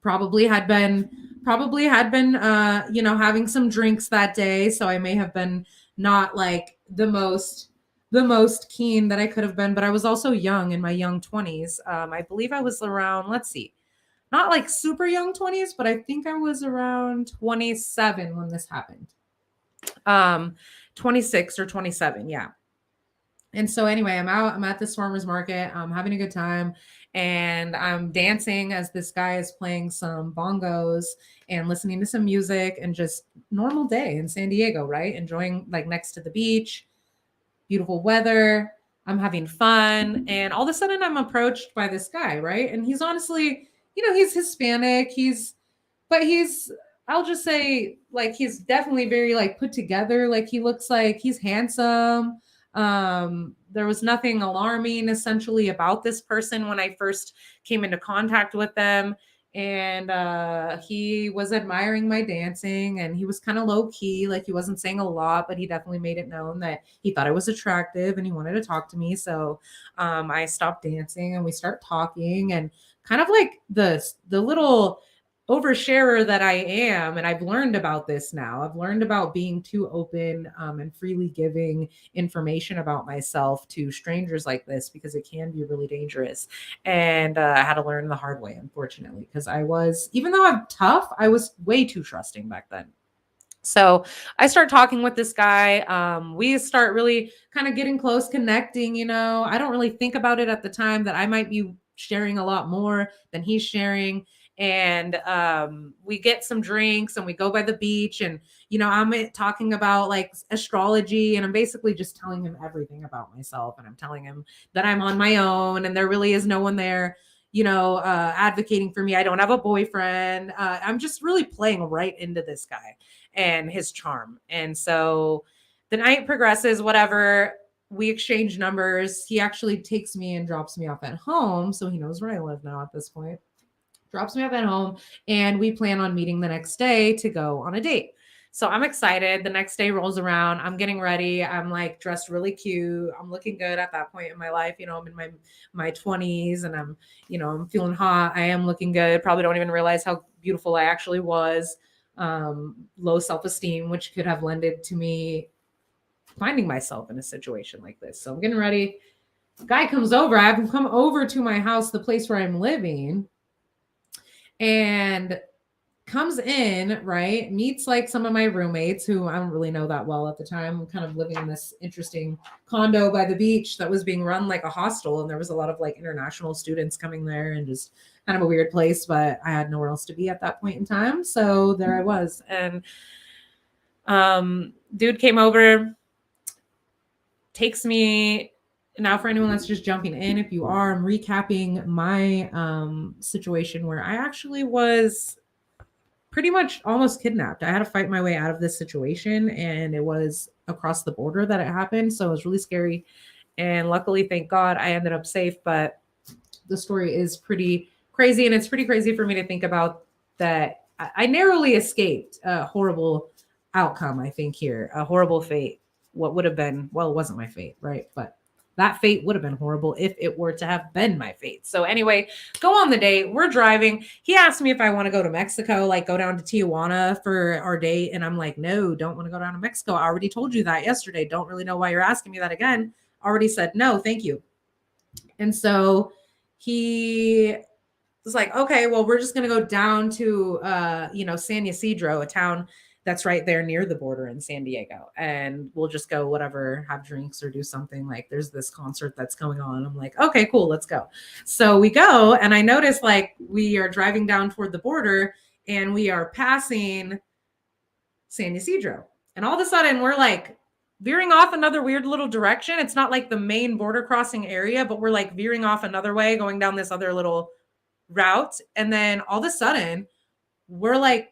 probably had been you know, having some drinks that day, so I may have been not like the most keen that I could have been, but I was also young, in my young 20s. I believe I was around, let's see, not like super young 20s, but I think I was around 27 when this happened. 26 or 27, yeah. And so anyway, I'm at this farmer's market, I'm having a good time, and I'm dancing as this guy is playing some bongos and listening to some music, and just normal day in San Diego, right? Enjoying, like, next to the beach, beautiful weather. I'm having fun. And all of a sudden I'm approached by this guy, right? And he's honestly, you know, he's Hispanic. But he's, I'll just say, like, he's definitely very, like, put together. Like, he looks like he's handsome. There was nothing alarming essentially about this person when I first came into contact with them. And he was admiring my dancing, and he was kind of low key, like he wasn't saying a lot, but he definitely made it known that he thought I was attractive and he wanted to talk to me. So I stopped dancing and we start talking, and kind of like the little oversharer that I am, and I've learned about this now. I've learned about being too open and freely giving information about myself to strangers like this, because it can be really dangerous. And I had to learn the hard way, unfortunately, because I was, even though I'm tough, I was way too trusting back then. So I start talking with this guy. We start really kind of getting close, connecting. You know, I don't really think about it at the time that I might be sharing a lot more than he's sharing. And we get some drinks and we go by the beach. And, you know, I'm talking about like astrology, and I'm basically just telling him everything about myself. And I'm telling him that I'm on my own and there really is no one there, you know, advocating for me. I don't have a boyfriend. I'm just really playing right into this guy and his charm. And so the night progresses, whatever. We exchange numbers. He actually takes me and drops me off at home. So he knows where I live now at this point. Drops me off at home, and we plan on meeting the next day to go on a date. So I'm excited. The next day rolls around. I'm getting ready. I'm like dressed really cute. I'm looking good at that point in my life. You know, I'm in my 20s, and I'm, you know, I'm feeling hot. I am looking good. Probably don't even realize how beautiful I actually was. Low self-esteem, which could have lended to me finding myself in a situation like this. So I'm getting ready. Guy comes over. I have him come over to my house, the place where I'm living, and comes in, right? Meets like some of my roommates who I don't really know that well at the time. I'm kind of living in this interesting condo by the beach that was being run like a hostel. And there was a lot of like international students coming there, and just kind of a weird place, but I had nowhere else to be at that point in time. So there I was. And dude came over, takes me Now, for anyone that's just jumping in, if you are, I'm recapping my situation where I actually was pretty much almost kidnapped. I had to fight my way out of this situation, and it was across the border that it happened. So it was really scary. And luckily, thank God, I ended up safe. But the story is pretty crazy, and it's pretty crazy for me to think about that. I narrowly escaped a horrible outcome, I think, here, a horrible fate. What would have been, well, it wasn't my fate, right? But that fate would have been horrible if it were to have been my fate. So anyway, go on the date. We're driving. He asked me if I want to go to Mexico, like go down to Tijuana for our date. And I'm like, no, don't want to go down to Mexico. I already told you that yesterday. Don't really know why you're asking me that again. Already said no, thank you. And so he was like, okay, well, we're just going to go down to, San Ysidro, a town that's right there near the border in San Diego. And we'll just go whatever, have drinks or do something. Like there's this concert that's going on. I'm like, okay, cool, let's go. So we go, and I notice like we are driving down toward the border and we are passing San Ysidro. And all of a sudden we're like veering off another weird little direction. It's not like the main border crossing area, but we're like veering off another way, going down this other little route. And then all of a sudden we're like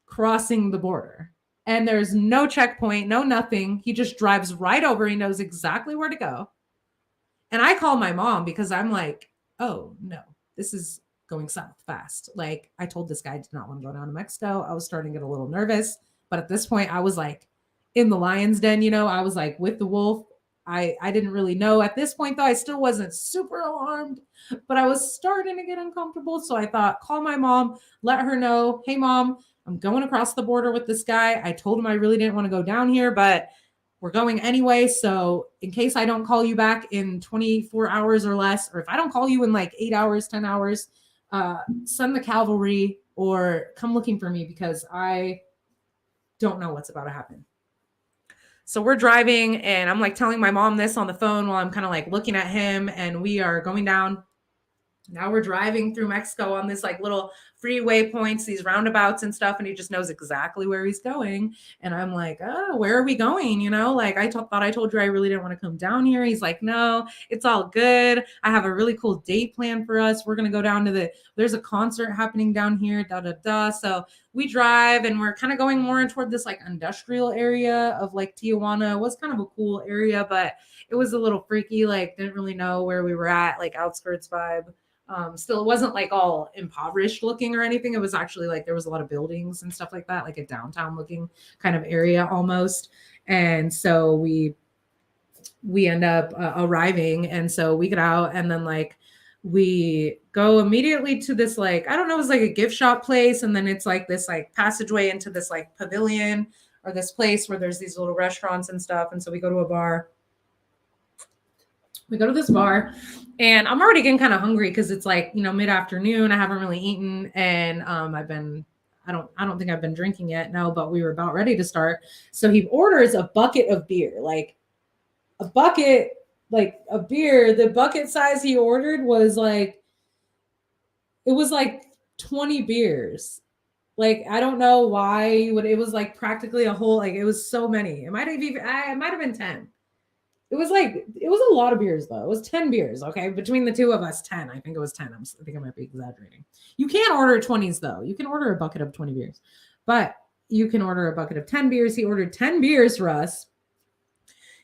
crossing the border, and there's no checkpoint, no nothing. He just drives right over. He knows exactly where to go. And I call my mom because I'm like, oh no, this is going south fast. Like I told this guy I did not want to go down to Mexico. I was starting to get a little nervous, but at this point I was like in the lion's den, I was like with the wolf. I didn't really know at this point, though. I still wasn't super alarmed, but I was starting to get uncomfortable. So I thought, call my mom, let her know, hey mom, I'm going across the border with this guy. I told him I really didn't want to go down here, but we're going anyway. So in case I don't call you back in 24 hours or less, or if I don't call you in like 8 hours, 10 hours, send the cavalry or come looking for me because I don't know what's about to happen. So we're driving, and I'm like telling my mom this on the phone while I'm kind of like looking at him, and we are going down. Now we're driving through Mexico on this like little freeway points, these roundabouts and stuff. And he just knows exactly where he's going. And I'm like, oh, where are we going? Like I thought I told you I really didn't want to come down here. He's like, no, it's all good. I have a really cool date plan for us. We're going to go down to there's a concert happening down here, So we drive, and we're kind of going more toward this like industrial area of like Tijuana. It was kind of a cool area, but it was a little freaky. Like didn't really know where we were at, like outskirts vibe. Still, it wasn't like all impoverished looking or anything. It was actually like there was a lot of buildings and stuff like that, like a downtown looking kind of area almost. And so we end up arriving, and so we get out, and then like we go immediately to this like, I don't know, it was like a gift shop place, and then it's like this like passageway into this like pavilion or this place where there's these little restaurants and stuff. And so we go to a bar. We go to this bar, and I'm already getting kind of hungry because it's like, mid-afternoon. I haven't really eaten, and I don't think I've been drinking yet. No, but we were about ready to start. So he orders a bucket of beer, like a bucket, like a beer. The bucket size he ordered was like, it was like 20 beers. Like, I don't know why it was like practically a whole, like it was so many. It might have been 10. It was a lot of beers though. It was 10 beers. Okay. Between the two of us, 10. I think it was 10. I think I might be exaggerating. You can't order 20s though. You can order a bucket of 20 beers, but you can order a bucket of 10 beers. He ordered 10 beers for us.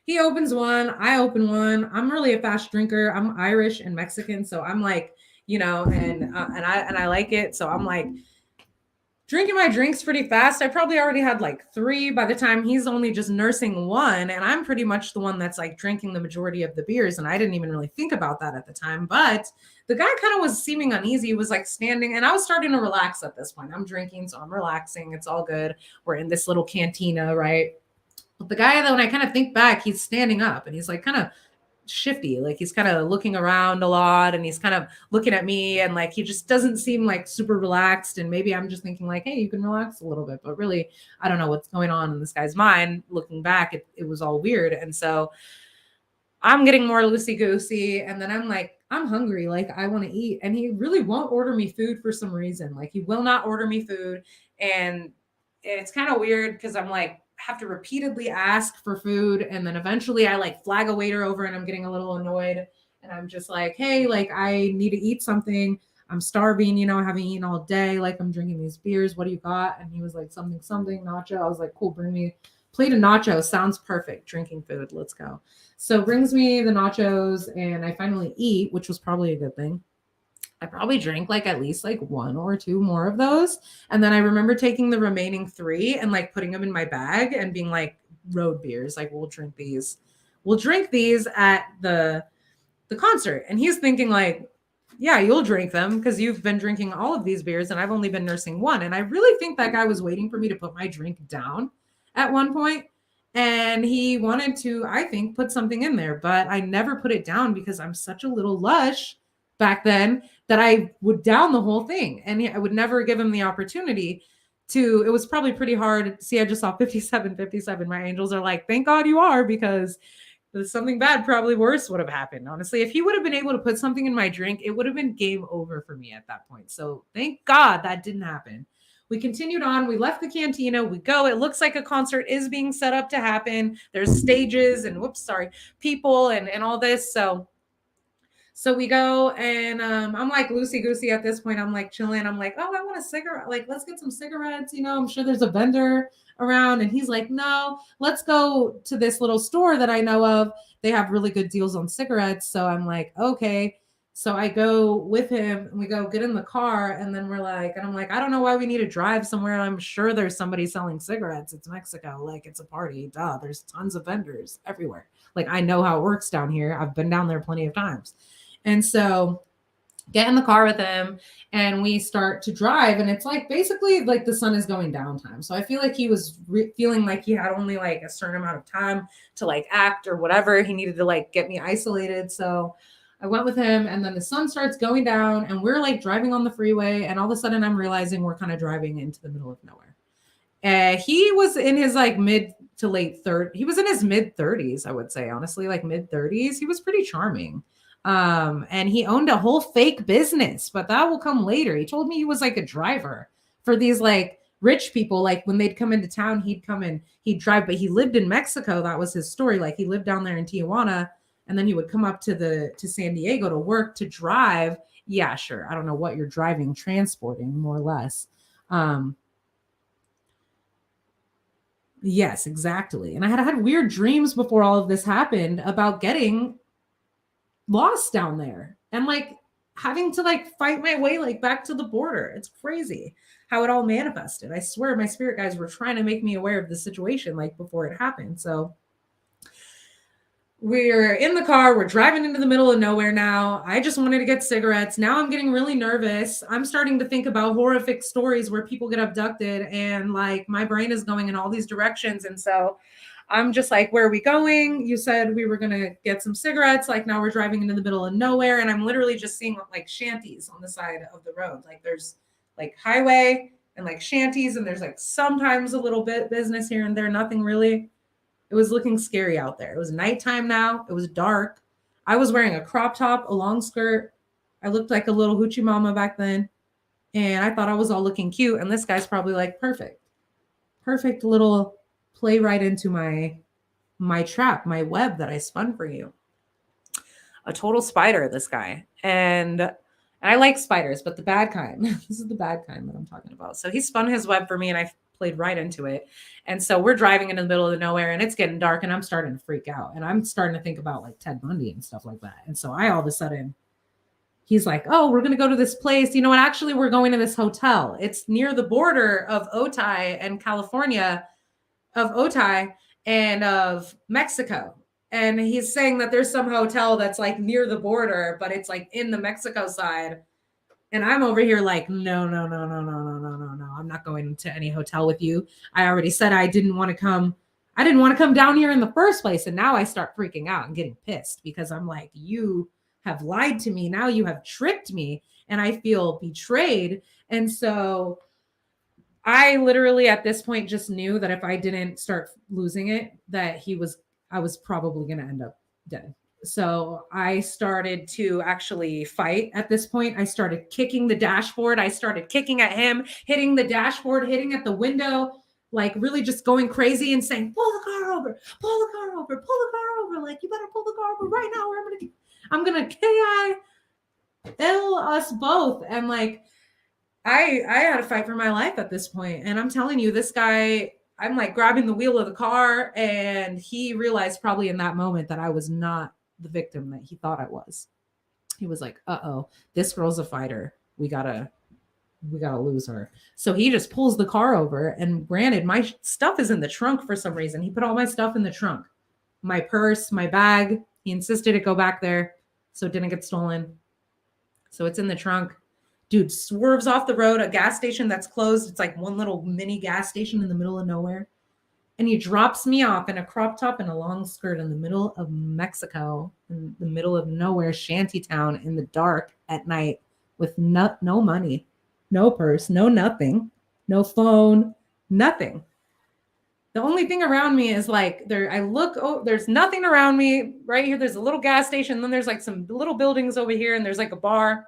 He opens one. I open one. I'm really a fast drinker. I'm Irish and Mexican. So I'm like, and I like it. So I'm like, drinking my drinks pretty fast. I probably already had like 3 by the time he's only just nursing 1. And I'm pretty much the one that's like drinking the majority of the beers. And I didn't even really think about that at the time. But the guy kind of was seeming uneasy. He was like standing, and I was starting to relax at this point. I'm drinking, so I'm relaxing. It's all good. We're in this little cantina, right? But the guy, though, when I kind of think back, he's standing up, and he's like kind of shifty, like he's kind of looking around a lot, and he's kind of looking at me, and like he just doesn't seem like super relaxed. And maybe I'm just thinking like, hey, you can relax a little bit, but really I don't know what's going on in this guy's mind. Looking back, it was all weird. And so I'm getting more loosey-goosey, and then I'm like, I'm hungry, like I want to eat. And he really won't order me food for some reason. Like he will not order me food. And it's kind of weird because I'm like, have to repeatedly ask for food. And then eventually I like flag a waiter over and I'm getting a little annoyed. And I'm just like, hey, like I need to eat something. I'm starving, you know, I haven't eaten all day. Like I'm drinking these beers. What do you got? And he was like, something, nacho. I was like, cool, bring me a plate of nachos. Sounds perfect. Drinking food. Let's go. So brings me the nachos and I finally eat, which was probably a good thing. I probably drank like at least like 1 or 2 more of those. And then I remember taking the remaining 3 and like putting them in my bag and being like, road beers. Like we'll drink these. We'll drink these at the concert. And he's thinking like, yeah, you'll drink them because you've been drinking all of these beers and I've only been nursing one. And I really think that guy was waiting for me to put my drink down at one point. And he wanted to, I think, put something in there, but I never put it down because I'm such a little lush back then that I would down the whole thing. And I would never give him the opportunity to. It was probably pretty hard. See, I just saw 57. My angels are like, thank God you are, because something bad, probably worse, would have happened. Honestly, if he would have been able to put something in my drink, it would have been game over for me at that point. So thank God that didn't happen. We continued on. We left the cantina. We go. It looks like a concert is being set up to happen. There's stages and people and all this. So we go and I'm like loosey-goosey at this point. I'm like chilling. I'm like, oh, I want a cigarette. Like, let's get some cigarettes. You know, I'm sure there's a vendor around. And he's like, no, let's go to this little store that I know of. They have really good deals on cigarettes. So I'm like, okay. So I go with him and we go get in the car. And then we're like, and I'm like, I don't know why we need to drive somewhere. I'm sure there's somebody selling cigarettes. It's Mexico. Like, it's a party. Duh. There's tons of vendors everywhere. Like, I know how it works down here. I've been down there plenty of times. And so get in the car with him and we start to drive. And it's like basically like the sun is going down time. So I feel like he was feeling like he had only like a certain amount of time to like act or whatever. He needed to like get me isolated. So I went with him and then the sun starts going down and we're like driving on the freeway. And all of a sudden I'm realizing we're kind of driving into the middle of nowhere. He was in his like mid to late 30s. He was in his mid 30s, I would say, honestly, like mid 30s. He was pretty charming. And he owned a whole fake business, but that will come later. He told me he was like a driver for these like rich people. Like when they'd come into town, he'd come and he'd drive, but he lived in Mexico. That was his story. Like he lived down there in Tijuana and then he would come up to San Diego to work, to drive. Yeah, sure. I don't know what you're driving, transporting more or less. Yes, exactly. And I had weird dreams before all of this happened about getting lost down there and like having to like fight my way like back to the border. It's crazy how it all manifested. I swear my spirit guys were trying to make me aware of the situation like before it happened. So we're in the car, we're driving into the middle of nowhere now. I just wanted to get cigarettes. Now I'm getting really nervous. I'm starting to think about horrific stories where people get abducted and like my brain is going in all these directions. And so I'm just like, where are we going? You said we were going to get some cigarettes. Like now we're driving into the middle of nowhere. And I'm literally just seeing like shanties on the side of the road. Like there's like highway and like shanties. And there's like sometimes a little bit business here and there, nothing really. It was looking scary out there. It was nighttime now. It was dark. I was wearing a crop top, a long skirt. I looked like a little hoochie mama back then. And I thought I was all looking cute. And this guy's probably like, perfect little play right into my trap, my web that I spun for you. A total spider, this guy. And I like spiders, but the bad kind. This is the bad kind that I'm talking about. So he spun his web for me and I played right into it. And so we're driving into the middle of nowhere and it's getting dark and I'm starting to freak out. And I'm starting to think about like Ted Bundy and stuff like that. And so I all of a sudden, he's like, oh, we're going to go to this place. You know what? Actually, we're going to this hotel. It's near the border of Otay and California, of Otay and of Mexico. And he's saying that there's some hotel that's like near the border, but it's like in the Mexico side. And I'm over here like, no. I'm not going to any hotel with you. I already said I didn't want to come. I didn't want to come down here in the first place. And now I start freaking out and getting pissed because I'm like, you have lied to me. Now you have tricked me and I feel betrayed. And so I literally at this point just knew that if I didn't start losing it, that I was probably going to end up dead. So I started to actually fight at this point. I started kicking the dashboard. I started kicking at him, hitting the dashboard, hitting at the window, like really just going crazy and saying, pull the car over, pull the car over, pull the car over. Like, you better pull the car over right now, or I'm gonna KIL us both. And like, I had to fight for my life at this point. And I'm telling you, this guy, I'm like grabbing the wheel of the car, and he realized probably in that moment that I was not the victim that he thought I was. He was like, uh-oh, this girl's a fighter. We gotta lose her. So he just pulls the car over, and granted, my stuff is in the trunk for some reason. He put all my stuff in the trunk, my purse, my bag. He insisted it go back there so it didn't get stolen. So it's in the trunk. Dude swerves off the road, a gas station that's closed. It's like one little mini gas station in the middle of nowhere. And he drops me off in a crop top and a long skirt in the middle of Mexico, in the middle of nowhere, shanty town, in the dark at night with no money, no purse, no nothing, no phone, nothing. The only thing around me is like there's nothing around me. Right here, there's a little gas station. Then there's like some little buildings over here, and there's like a bar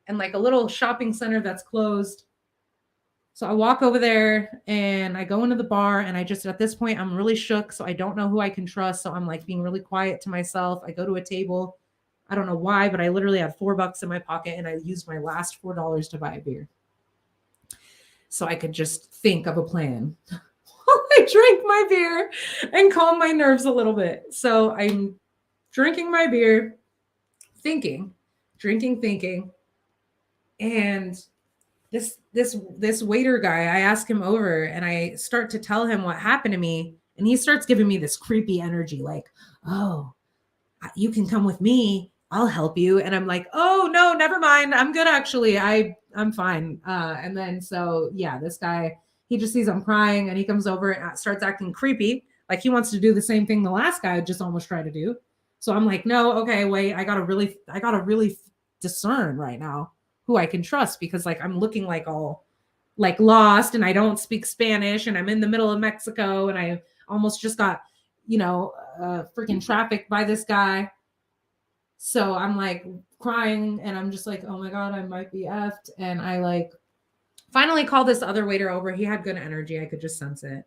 and like a little shopping center that's closed. So I walk over there and I go into the bar, and I just, at this point, I'm really shook. So I don't know who I can trust. So I'm like being really quiet to myself. I go to a table. I don't know why, but I literally had $4 in my pocket, and I used my last $4 to buy a beer. So I could just think of a plan while I drank my beer and calm my nerves a little bit. So I'm drinking my beer, thinking. And this waiter guy, I ask him over, and I start to tell him what happened to me. And he starts giving me this creepy energy, like, oh, you can come with me. I'll help you. And I'm like, oh, no, never mind. I'm good, actually. I'm fine. And then, so yeah, this guy, he just sees I'm crying, and he comes over and starts acting creepy. Like he wants to do the same thing the last guy just almost tried to do. So I'm like, no, okay, wait, I gotta really discern right now who I can trust, because like I'm looking like all like lost, and I don't speak Spanish, and I'm in the middle of Mexico, and I almost just got, freaking trafficked by this guy. So I'm like crying, and I'm just like, oh my God, I might be effed. And I like finally call this other waiter over. He had good energy. I could just sense it.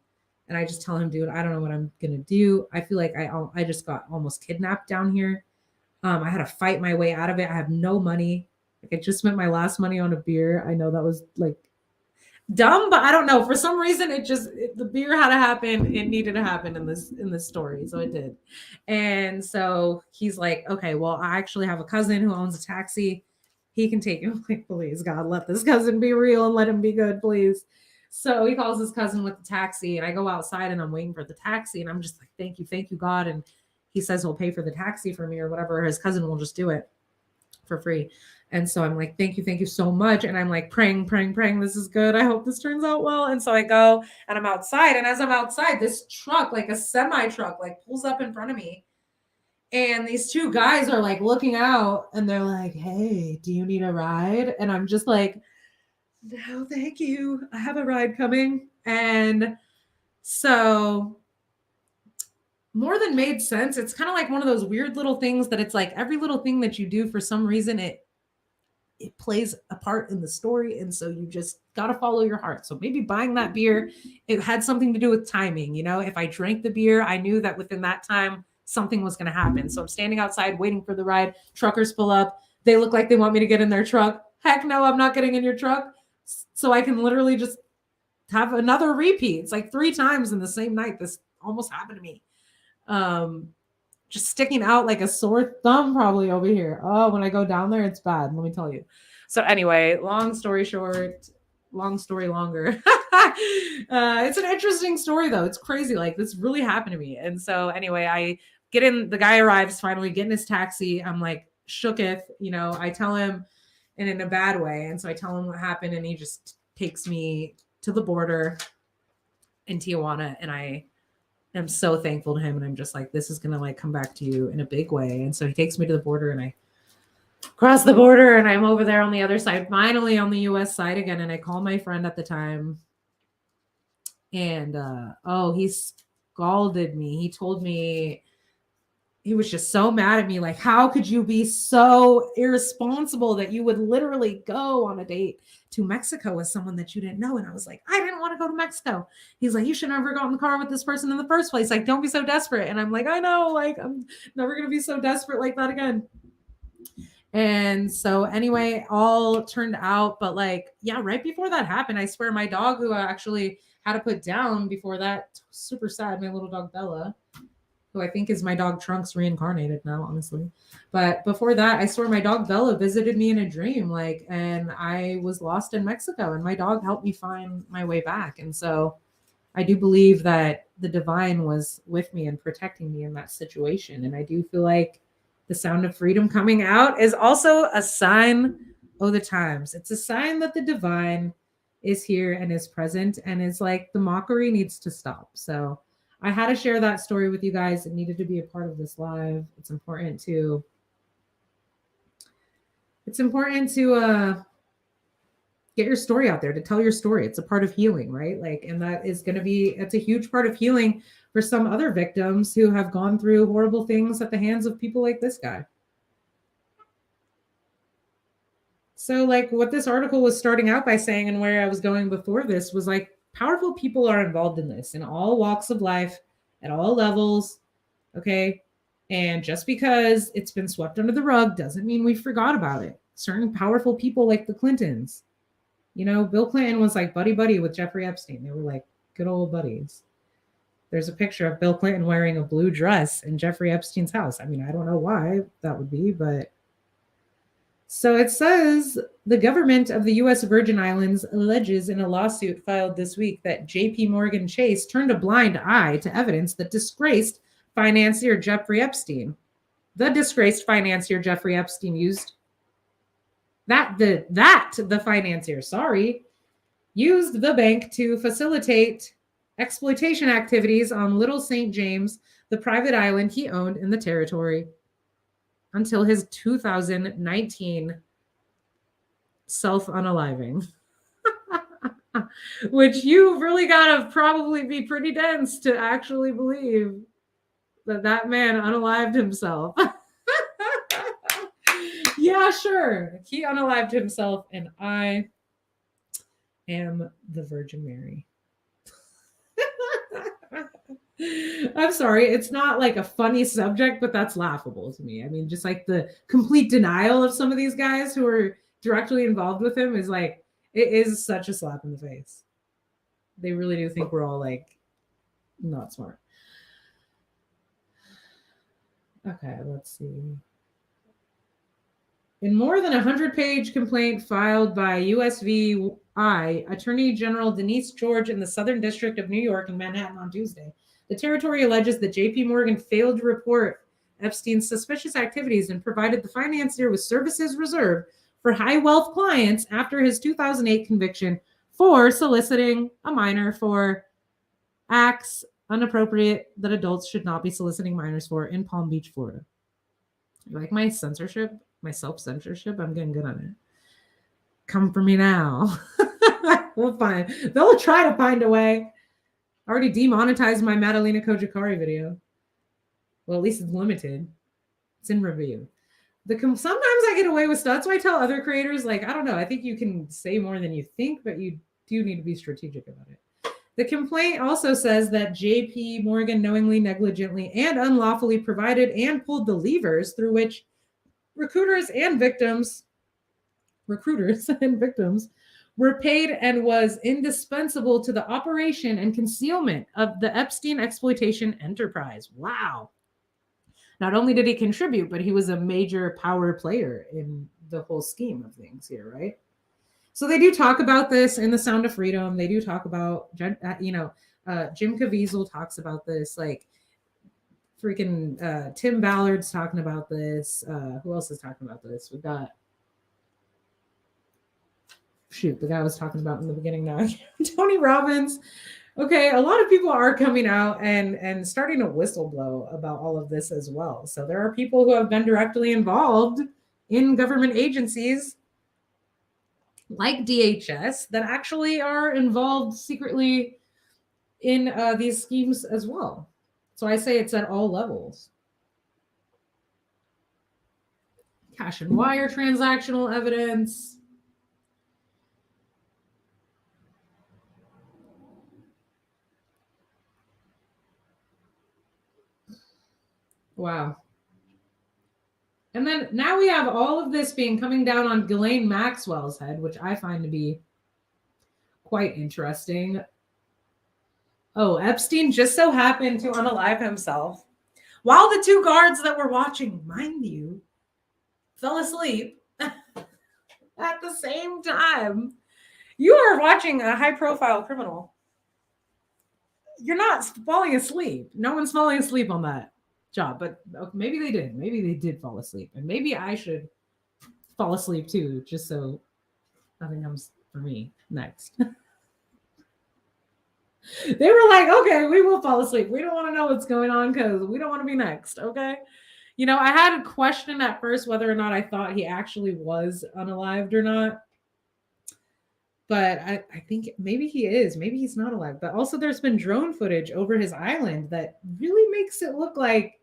And I just tell him, dude, I don't know what I'm going to do. I feel like I just got almost kidnapped down here. I had to fight my way out of it. I have no money. Like, I just spent my last money on a beer. I know that was like dumb, but I don't know. For some reason, the beer had to happen. It needed to happen in this story. So it did. And so he's like, okay, well, I actually have a cousin who owns a taxi. He can take you. I'm like, please, God, let this cousin be real and let him be good, please. So he calls his cousin with the taxi, and I go outside, and I'm waiting for the taxi, and I'm just like, thank you, God. And he says he'll pay for the taxi for me or whatever. His cousin will just do it for free. And so I'm like, thank you so much. And I'm like praying. This is good. I hope this turns out well. And so I go, and I'm outside. And as I'm outside, this truck, like a semi truck, like pulls up in front of me. And these two guys are like looking out, and they're like, hey, do you need a ride? And I'm just like, no, thank you. I have a ride coming. And so more than made sense. It's kind of like one of those weird little things that it's like every little thing that you do, for some reason, it plays a part in the story. And so you just got to follow your heart. So maybe buying that beer, it had something to do with timing. If I drank the beer, I knew that within that time, something was going to happen. So I'm standing outside waiting for the ride. Truckers pull up. They look like they want me to get in their truck. Heck no, I'm not getting in your truck. So I can literally just have another repeat. It's like 3 times in the same night. This almost happened to me. Just sticking out like a sore thumb probably over here. Oh, when I go down there, it's bad. Let me tell you. So anyway, long story short, long story longer. It's an interesting story though. It's crazy. Like this really happened to me. And so anyway, I get in, the guy arrives finally, get in his taxi. I'm like shooketh, I tell him, and in a bad way. And so I tell him what happened, and he just takes me to the border in Tijuana. And I am so thankful to him. And I'm just like, this is going to like come back to you in a big way. And so he takes me to the border, and I cross the border, and I'm over there on the other side, finally on the US side again. And I call my friend at the time, and he scalded me. He told me, he was just so mad at me. Like, how could you be so irresponsible that you would literally go on a date to Mexico with someone that you didn't know? And I was like, I didn't want to go to Mexico. He's like, you should never got in the car with this person in the first place. Like, don't be so desperate. And I'm like, I know, like, I'm never going to be so desperate like that again. And so anyway, all turned out, but like, yeah, right before that happened, I swear my dog, who I actually had to put down before that, super sad, my little dog Bella, who I think is my dog Trunks reincarnated now, honestly. But before that, I swear my dog Bella visited me in a dream, like, and I was lost in Mexico, and my dog helped me find my way back. And so I do believe that the divine was with me and protecting me in that situation. And I do feel like the sound of freedom coming out is also a sign of the times. It's a sign that the divine is here and is present, and it's like the mockery needs to stop. So I had to share that story with you guys. It needed to be a part of this live. It's important to get your story out there, to tell your story. It's a part of healing, right? Like, and that is going to be, it's a huge part of healing for some other victims who have gone through horrible things at the hands of people like this guy. So like what this article was starting out by saying, and where I was going before this, was like, powerful people are involved in this in all walks of life, at all levels. Okay. And just because it's been swept under the rug doesn't mean we forgot about it. Certain powerful people like the Clintons, you know, Bill Clinton was like buddy with Jeffrey Epstein. They were like good old buddies. There's a picture of Bill Clinton wearing a blue dress in Jeffrey Epstein's house. I mean, I don't know why that would be, but so it says the government of the U.S. Virgin Islands alleges in a lawsuit filed this week that J.P. Morgan Chase turned a blind eye to evidence that disgraced financier Jeffrey Epstein. The disgraced financier Jeffrey Epstein used the financier, used the bank to facilitate exploitation activities on Little St. James, the private island he owned in the territory, until his 2019 self-unaliving. Which you've really got to probably be pretty dense to actually believe that that man unalived himself. Yeah, sure. He unalived himself, and I am the Virgin Mary. I'm sorry. It's not like a funny subject, but that's laughable to me. I mean, just like the complete denial of some of these guys who are directly involved with him is like, it is such a slap in the face. They really do think we're all like not smart. Okay, let's see. In more than 100-page complaint filed by USVI Attorney General Denise George in the Southern District of New York in Manhattan on Tuesday, the territory alleges that J.P. Morgan failed to report Epstein's suspicious activities and provided the financier with services reserved for high-wealth clients after his 2008 conviction for soliciting a minor for acts inappropriate that adults should not be soliciting minors for in Palm Beach, Florida. You like my censorship? My self-censorship? I'm getting good on it. Come for me now. We'll find. They'll try to find a way. I already demonetized my Madalena Kojikari video. Well, at least it's limited. It's in review. Sometimes I get away with stuff. That's why I tell other creators, like, I don't know. I think you can say more than you think, but you do need to be strategic about it. The complaint also says that J.P. Morgan knowingly, negligently, and unlawfully provided and pulled the levers through which recruiters and victims were paid and was indispensable to the operation and concealment of the Epstein exploitation enterprise. Wow. Not only did he contribute, but he was a major power player in the whole scheme of things here, right? So they do talk about this in The Sound of Freedom. They do talk about, Jim Caveizal talks about this, like freaking Tim Ballard's talking about this. Who else is talking about this? We've got, the guy I was talking about in the beginning now, Tony Robbins. Okay, a lot of people are coming out and starting to whistleblow about all of this as well. So there are people who have been directly involved in government agencies like DHS that actually are involved secretly in these schemes as well. So I say it's at all levels. Cash and wire transactional evidence. Wow. And then now we have all of this being coming down on Ghislaine Maxwell's head, which I find to be quite interesting. Oh, Epstein just so happened to unalive himself while the two guards that were watching, mind you, fell asleep at the same time. You are watching a high-profile criminal. You're not falling asleep. No one's falling asleep on that job, but maybe they did. Maybe they did fall asleep, and maybe I should fall asleep too, just so nothing comes for me next. They were like, okay, we will fall asleep. We don't want to know what's going on because we don't want to be next. Okay. You know, I had a question at first whether or not I thought he actually was unalived or not. But I think maybe he is. Maybe he's not alive. But also there's been drone footage over his island that really makes it look like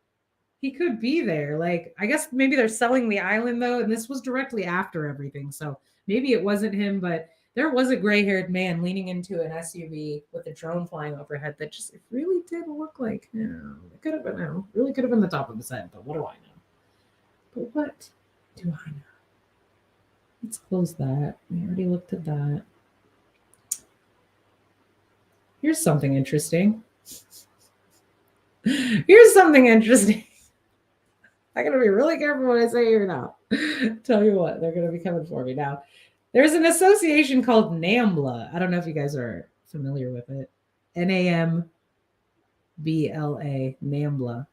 he could be there. Like, I guess maybe they're selling the island though. And this was directly after everything. So maybe it wasn't him, but there was a gray-haired man leaning into an SUV with a drone flying overhead that just it really did look like, you know, it could have been, really could have been the top of his head, but what do I know? But what do I know? Let's close that. We already looked at that. Here's something interesting. Here's something interesting. I gotta be really careful what I say here now. Tell you what, they're gonna be coming for me now. There's an association called NAMBLA. I don't know if you guys are familiar with it. NAMBLA, NAMBLA.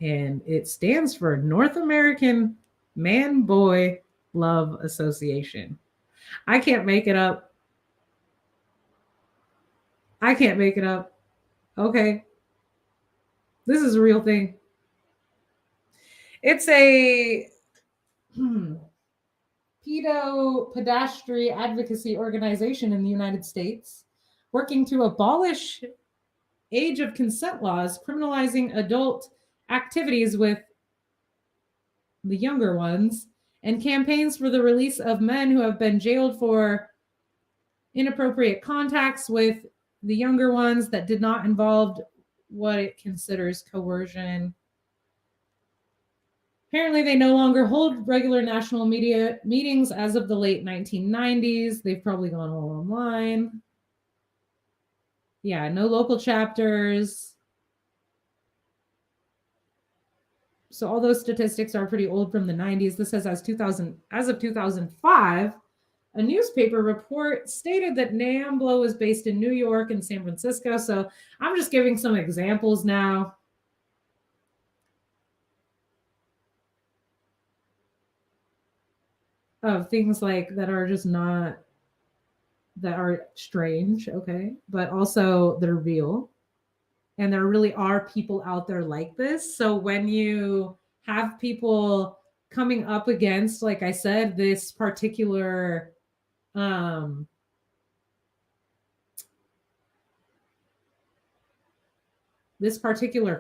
And it stands for North American Man-Boy Love Association. I can't make it up. I can't make it up. Okay. This is a real thing. It's a pedopedastry advocacy organization in the United States working to abolish age of consent laws, criminalizing adult activities with the younger ones, and campaigns for the release of men who have been jailed for inappropriate contacts with the younger ones that did not involve what it considers coercion. Apparently, they no longer hold regular national media meetings as of the late 1990s. They've probably gone all online. Yeah, no local chapters. So all those statistics are pretty old from the 90s. This says as of 2005, a newspaper report stated that NAMBLA was based in New York and San Francisco. So I'm just giving some examples now. Of things like that are just not, that are strange, okay? But also they're real. And there really are people out there like this. So when you have people coming up against, like I said, this particular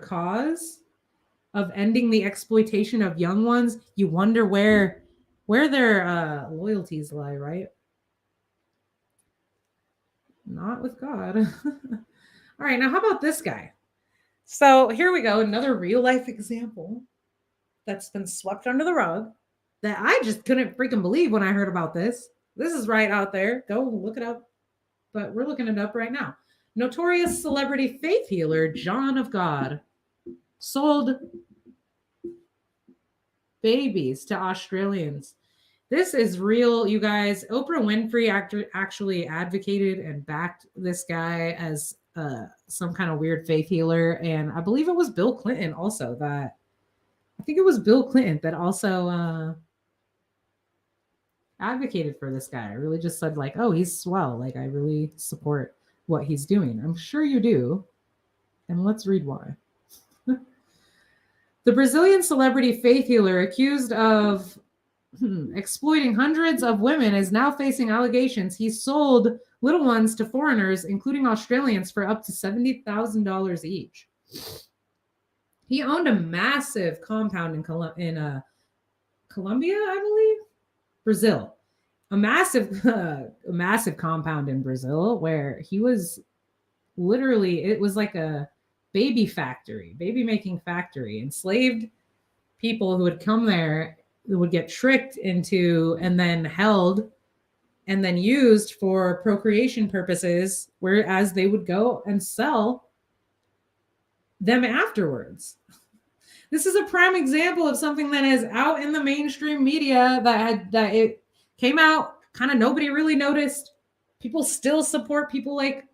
cause of ending the exploitation of young ones, you wonder where their loyalties lie, right? Not with God. All right, now how about this guy? So here we go, another real life example that's been swept under the rug that I just couldn't freaking believe when I heard about this. This is right out there. Go look it up. But we're looking it up right now. Notorious celebrity faith healer John of God sold babies to Australians. This is real, you guys. Oprah Winfrey actually advocated and backed this guy as some kind of weird faith healer. And I believe it was Bill Clinton also that, I think it was Bill Clinton that also advocated for this guy. I really just said like, oh, he's swell. Like, I really support what he's doing. I'm sure you do. And let's read why. The Brazilian celebrity faith healer accused of exploiting hundreds of women is now facing allegations he sold little ones to foreigners, including Australians, for up to $70,000 each. He owned a massive compound in Colombia, I believe, Brazil. A massive compound in Brazil where he was literally, it was like a baby making factory, enslaved people who would come there, who would get tricked into and then held and then used for procreation purposes, whereas they would go and sell them afterwards. This is a prime example of something that is out in the mainstream media that it came out, kind of nobody really noticed. People still support people like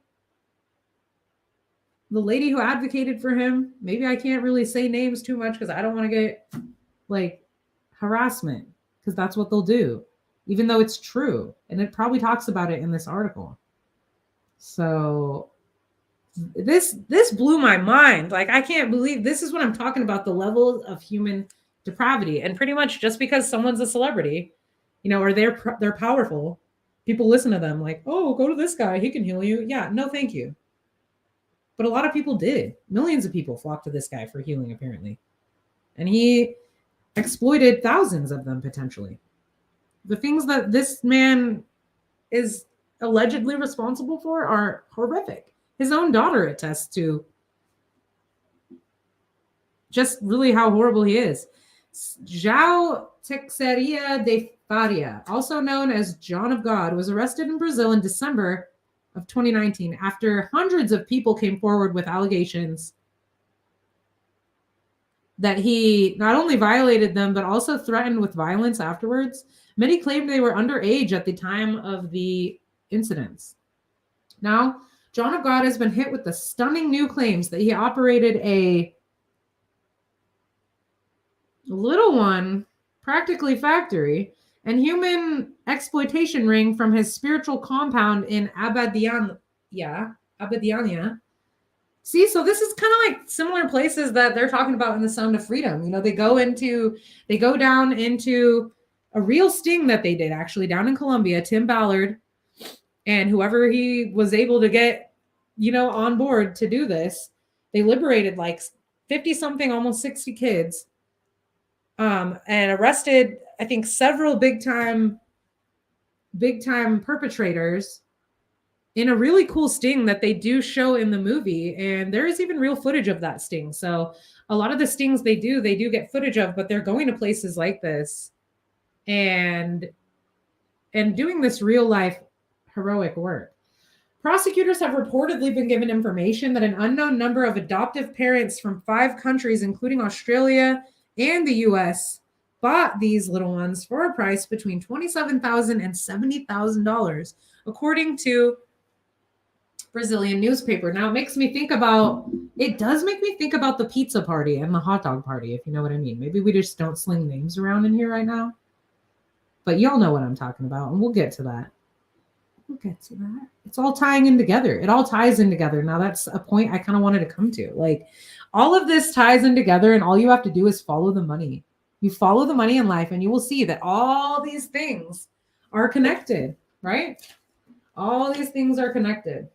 the lady who advocated for him. Maybe I can't really say names too much because I don't want to get like harassment, because that's what they'll do, even though it's true. And it probably talks about it in this article. So this blew my mind. Like, I can't believe this is what I'm talking about, the level of human depravity. And pretty much just because someone's a celebrity, you know, or they're powerful, people listen to them like, oh, go to this guy, he can heal you. Yeah, no, thank you. But a lot of people did. Millions of people flocked to this guy for healing, apparently. And he exploited thousands of them, potentially. The things that this man is allegedly responsible for are horrific. His own daughter attests to just really how horrible he is. João Teixeira de Faria, also known as John of God, was arrested in Brazil in December of 2019 after hundreds of people came forward with allegations that he not only violated them, but also threatened with violence afterwards. Many claimed they were underage at the time of the incidents. Now, John of God has been hit with the stunning new claims that he operated a little one, practically factory, and human exploitation ring from his spiritual compound in Abadiania. See, so this is kind of like similar places that they're talking about in The Sound of Freedom. You know, they go down into a real sting that they did actually down in Colombia. Tim Ballard and whoever he was able to get, you know, on board to do this, they liberated like 50 something, almost 60 kids, and arrested, I think, several big time perpetrators in a really cool sting that they do show in the movie. And there is even real footage of that sting. So a lot of the stings they do get footage of, but they're going to places like this and doing this real life heroic work. Prosecutors have reportedly been given information that an unknown number of adoptive parents from 5 countries, including Australia and the US, bought these little ones for a price between $27,000 and $70,000, according to Brazilian newspaper. Now, it does make me think about the pizza party and the hot dog party, if you know what I mean. Maybe we just don't sling names around in here right now. But y'all know what I'm talking about, and we'll get to that. It's all tying in together. It all ties in together. Now, that's a point I kind of wanted to come to. Like, all of this ties in together, and all you have to do is follow the money. You follow the money in life, and you will see that all these things are connected, right? All these things are connected.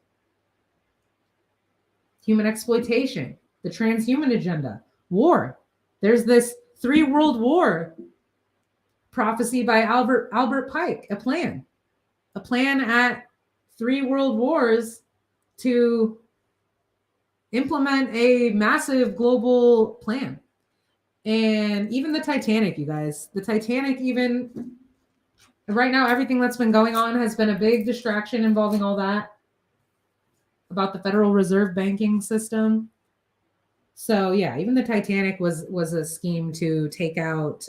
Human exploitation, the transhuman agenda, war. There's this 3 world war prophecy by Albert Pike, a plan at 3 world wars to implement a massive global plan. And even the Titanic, you guys, even right now, everything that's been going on has been a big distraction involving all that about the Federal Reserve banking system. So yeah, even the Titanic was a scheme to take out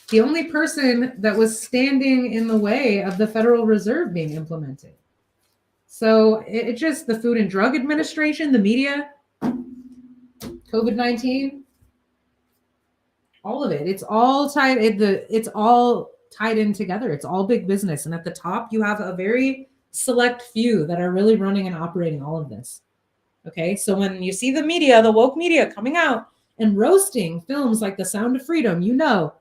the only person that was standing in the way of the Federal Reserve being implemented. So it just, the Food and Drug Administration, the media, COVID-19, all of it. It's all tied in together. It's all big business. And at the top, you have a very select few that are really running and operating all of this. Okay, so when you see the media, the woke media coming out and roasting films like The Sound of Freedom, you know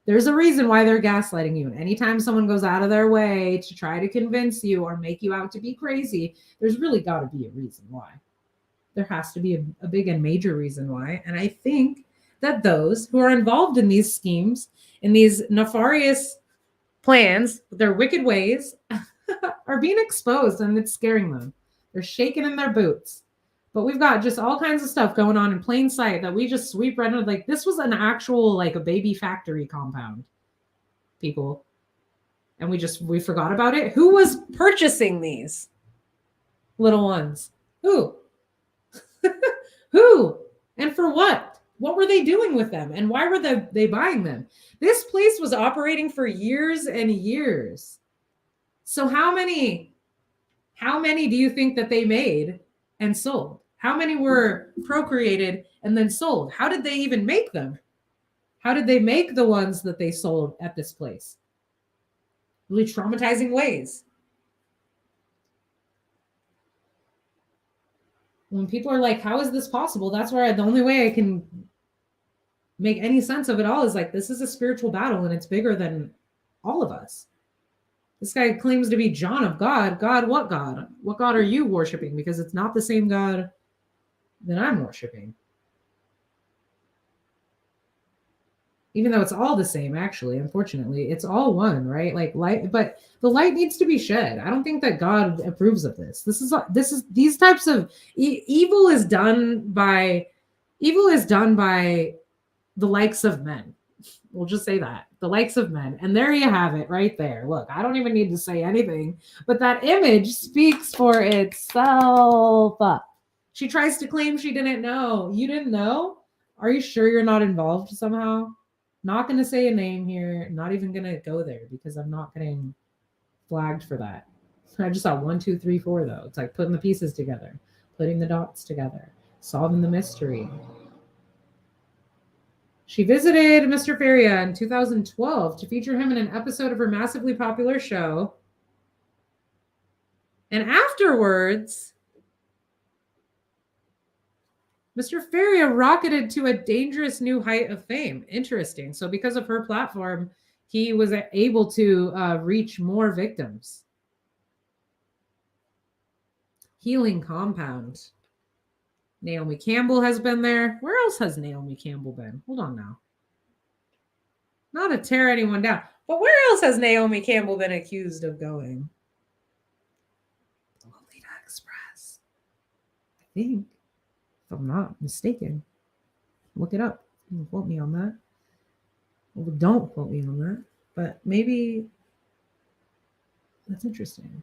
there's a reason why they're gaslighting you. And anytime someone goes out of their way to try to convince you or make you out to be crazy, there's really got to be a reason why. There has to be a big and major reason why. And I think that those who are involved in these schemes, in these nefarious plans, their wicked ways, are being exposed, and it's scaring them. They're shaking in their boots. But we've got just all kinds of stuff going on in plain sight that we just sweep right under. Like, this was an actual, like, a baby factory compound, people. And we forgot about it. Who was purchasing these little ones? Who? Who? And for what? What were they doing with them? And why were they buying them? This place was operating for years and years. So how many do you think that they made and sold? How many were procreated and then sold? How did they even make them? How did they make the ones that they sold at this place? Really traumatizing ways. When people are like, how is this possible? That's where the only way I can make any sense of it all is like, this is a spiritual battle and it's bigger than all of us. This guy claims to be John of God. God, what God? What God are you worshiping? Because it's not the same God that I'm worshiping. Even though it's all the same, actually, unfortunately, it's all one, right? Like light, but the light needs to be shed. I don't think that God approves of this. This is these types of evil is done by the likes of men. We'll just say that, the likes of men. And there you have it right there. Look, I don't even need to say anything, but that image speaks for itself. She tries to claim she didn't know. You didn't know? Are you sure you're not involved somehow? Not going to say a name here. Not even going to go there because I'm not getting flagged for that. I just saw 1, 2, 3, 4 though. It's like putting the pieces together, putting the dots together, solving the mystery. She visited Mr. Feria in 2012 to feature him in an episode of her massively popular show. And afterwards, Mr. Feria rocketed to a dangerous new height of fame. Interesting. So because of her platform, he was able to reach more victims. Healing Compound. Naomi Campbell has been there. Where else has Naomi Campbell been? Hold on now. Not to tear anyone down, but where else has Naomi Campbell been accused of going? Lolita Express. I think. If I'm not mistaken. Look it up. Don't quote me on that. Well, don't quote me on that. But maybe that's interesting.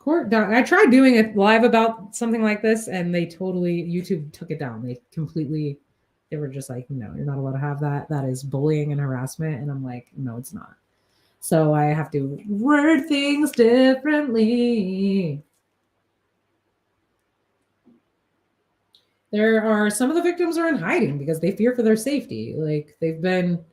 I tried doing it live about something like this, and YouTube took it down. They were just like, no, you're not allowed to have that. That is bullying and harassment. And I'm like, no, it's not. So I have to word things differently. There are some of the victims are in hiding because they fear for their safety. Like they've been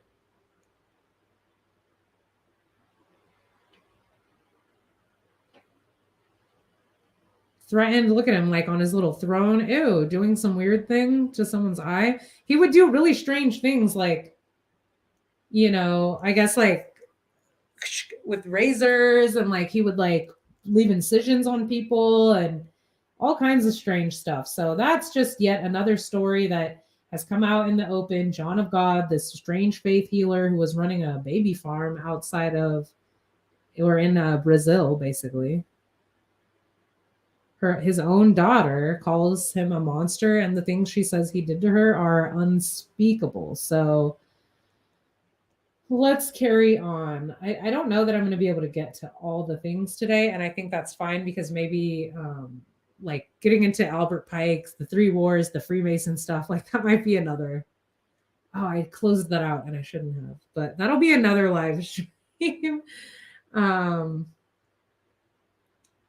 threatened. Look at him, like on his little throne. Ew, doing some weird thing to someone's eye. He would do really strange things, like, I guess like with razors, and like he would like leave incisions on people and all kinds of strange stuff. So that's just yet another story that has come out in the open. John of God, this strange faith healer who was running a baby farm outside of, or in Brazil, basically. His own daughter calls him a monster, and the things she says he did to her are unspeakable. So let's carry on. I don't know that I'm going to be able to get to all the things today, and I think that's fine because maybe like getting into Albert Pike's, the Three Wars, the Freemason stuff, like that might be another. Oh, I closed that out and I shouldn't have, but that'll be another live stream.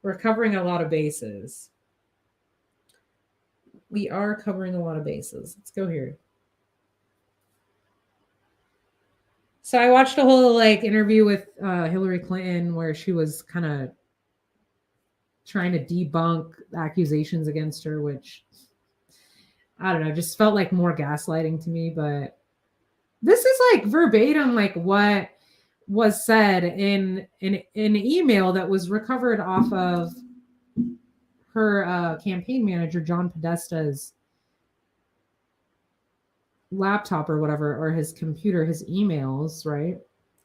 We're covering a lot of bases. We are covering a lot of bases. Let's go here. So I watched a whole like interview with Hillary Clinton where she was kind of trying to debunk accusations against her, which I don't know, just felt like more gaslighting to me. But this is like verbatim, like what was said in an email that was recovered off of her campaign manager, John Podesta's laptop or whatever, or his computer, his emails, right?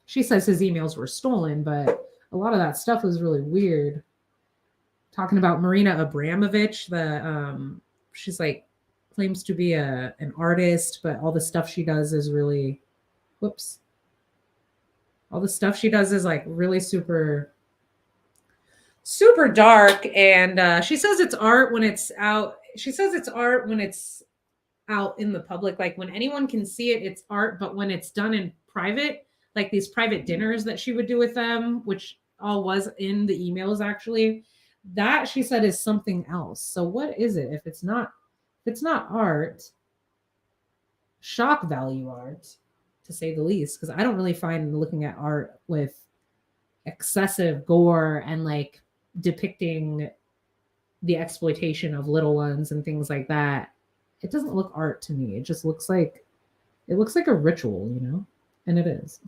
She says his emails were stolen, but a lot of that stuff was really weird. Talking about Marina Abramovich, she's like claims to be an artist, but all the stuff she does is really, all the stuff she does is like really super dark. And she says it's art when it's out. She says it's art when it's out in the public, like when anyone can see it, it's art. But when it's done in private, like these private dinners that she would do with them, which all was in the emails actually, that she said is something else. So what is it? If it's not art, shock value art, to say the least, because I don't really find looking at art with excessive gore and like depicting the exploitation of little ones and things like that, it doesn't look art to me. It just looks like a ritual, you know, and it is.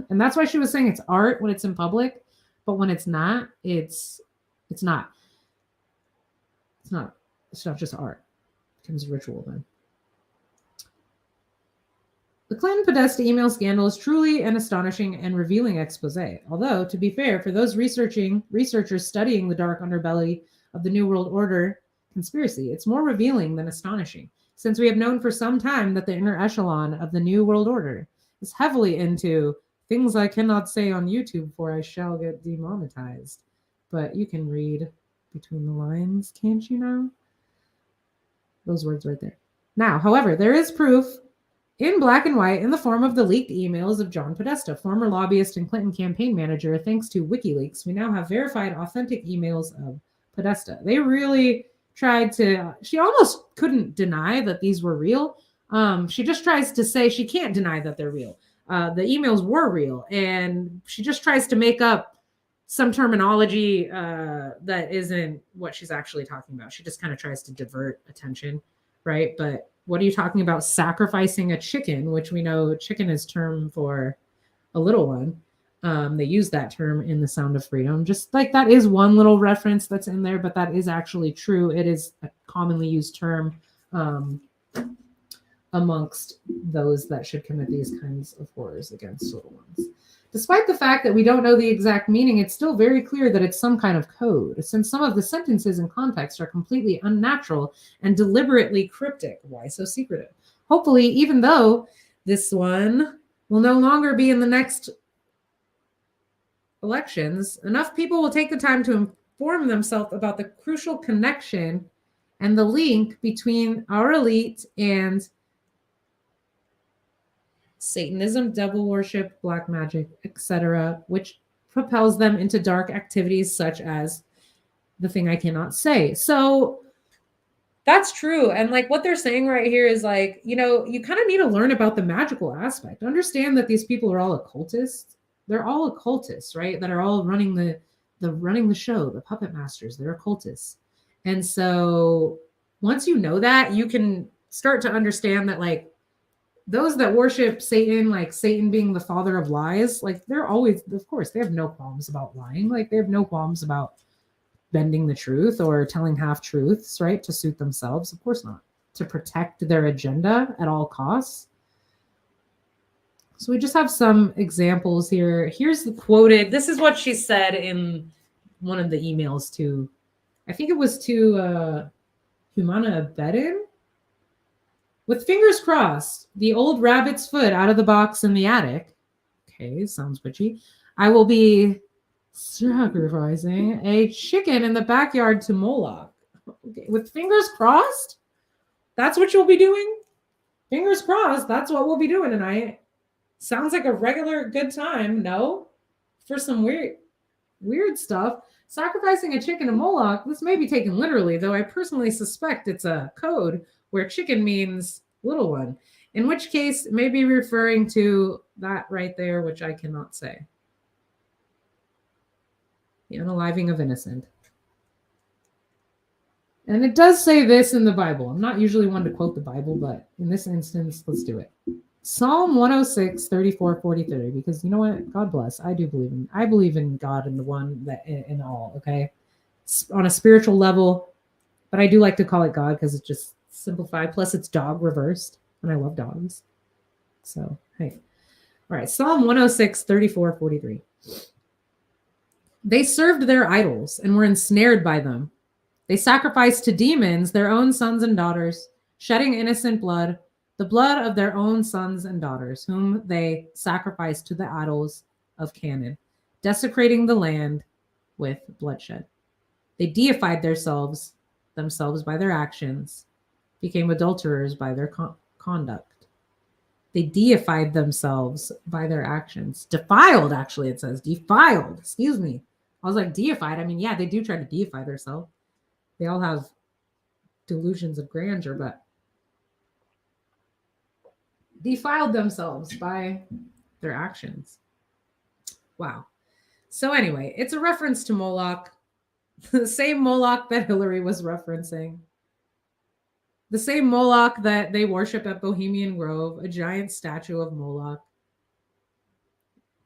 And that's why she was saying it's art when it's in public, but when it's not, it's not just art. It becomes a ritual then. The Clinton Podesta email scandal is truly an astonishing and revealing expose. Although, to be fair, for those researchers studying the dark underbelly of the New World Order conspiracy, it's more revealing than astonishing, since we have known for some time that the inner echelon of the New World Order is heavily into things I cannot say on YouTube, for I shall get demonetized. But you can read between the lines, can't you now? Those words right there. Now, however, there is proof in black and white in the form of the leaked emails of John Podesta, former lobbyist and Clinton campaign manager. Thanks to WikiLeaks, we now have verified authentic emails of Podesta. They really tried to, she almost couldn't deny that these were real. She just tries to say she can't deny that they're real. The emails were real, and she just tries to make up some terminology that isn't what she's actually talking about. She just kind of tries to divert attention, right? But what are you talking about? Sacrificing a chicken, which we know chicken is term for a little one. They use that term in The Sound of Freedom. Just like that is one little reference that's in there, but that is actually true. It is a commonly used term amongst those that should commit these kinds of horrors against little ones. Despite the fact that we don't know the exact meaning, it's still very clear that it's some kind of code, since some of the sentences and context are completely unnatural and deliberately cryptic. Why so secretive? Hopefully, even though this one will no longer be in the next elections, enough people will take the time to inform themselves about the crucial connection and the link between our elite and Satanism, devil worship, black magic, etc., which propels them into dark activities such as the thing I cannot say. So that's true. And like what they're saying right here is like, you know, you kind of need to learn about the magical aspect. Understand that these people are all occultists. They're all occultists, right? That are all running the show, the puppet masters. They're occultists. And so once you know that, you can start to understand that like those that worship Satan, like Satan being the father of lies, like they're always, of course, they have no qualms about lying. Like they have no qualms about bending the truth or telling half truths, right? To suit themselves. Of course not. To protect their agenda at all costs. So we just have some examples here. Here's the quoted. This is what she said in one of the emails to, I think it was to Humana Bedin. With fingers crossed, the old rabbit's foot out of the box in the attic. Okay, sounds witchy. I will be sacrificing a chicken in the backyard to Moloch. Okay, with fingers crossed? That's what you'll be doing? Fingers crossed, that's what we'll be doing tonight. Sounds like a regular good time, no? For some weird stuff. Sacrificing a chicken to Moloch, this may be taken literally, though I personally suspect it's a code where chicken means little one, in which case it may be referring to that right there, which I cannot say. The unaliving of innocent. And it does say this in the Bible. I'm not usually one to quote the Bible, but in this instance, let's do it. Psalm 106, 34, 43, because you know what? God bless. I believe in God and the one that in all, okay? On a spiritual level, but I do like to call it God because it's just simplified. Plus it's dog reversed, and I love dogs. So, hey. All right, Psalm 106, 34, 43. They served their idols and were ensnared by them. They sacrificed to demons their own sons and daughters, shedding innocent blood, the blood of their own sons and daughters, whom they sacrificed to the idols of Canaan, desecrating the land with bloodshed. They deified themselves by their actions, became adulterers by their conduct. They deified themselves by their actions. Defiled, actually, it says. Defiled. Excuse me. I was like, deified. I mean, yeah, they do try to deify themselves. They all have delusions of grandeur, but defiled themselves by their actions. Wow. So anyway, it's a reference to Moloch, the same Moloch that Hillary was referencing. The same Moloch that they worship at Bohemian Grove, a giant statue of Moloch.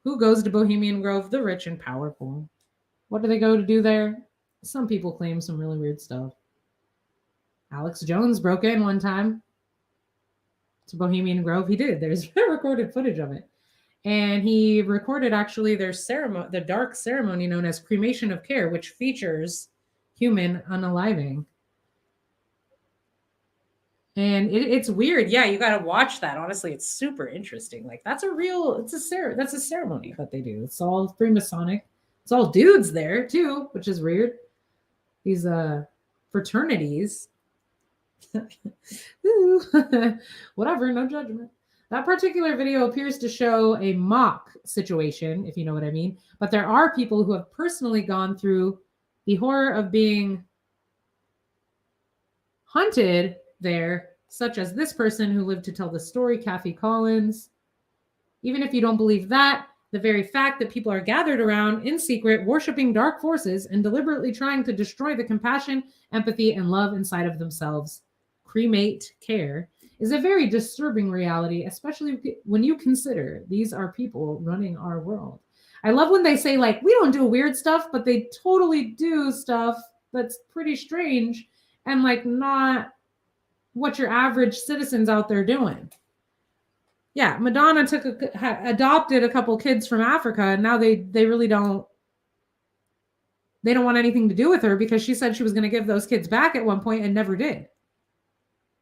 Who goes to Bohemian Grove? The rich and powerful. What do they go to do there? Some people claim some really weird stuff. Alex Jones broke in one time to Bohemian Grove. He did. There's recorded footage of it. And he recorded actually their ceremony, the dark ceremony known as cremation of care, which features human unaliving. And it's weird. Yeah, you got to watch that. Honestly, it's super interesting. Like that's a ceremony that they do. It's all Freemasonic. It's all dudes there too, which is weird. These fraternities. Whatever, no judgment. That particular video appears to show a mock situation, if you know what I mean. But there are people who have personally gone through the horror of being hunted there, such as this person who lived to tell the story, Kathy Collins. Even if you don't believe that, the very fact that people are gathered around in secret, worshiping dark forces and deliberately trying to destroy the compassion, empathy, and love inside of themselves, cremate care, is a very disturbing reality, especially when you consider these are people running our world. I love when they say, like, we don't do weird stuff, but they totally do stuff that's pretty strange and, like, not what your average citizen's out there doing. Yeah, Madonna adopted a couple kids from Africa, and now they really don't want anything to do with her because she said she was going to give those kids back at one point and never did.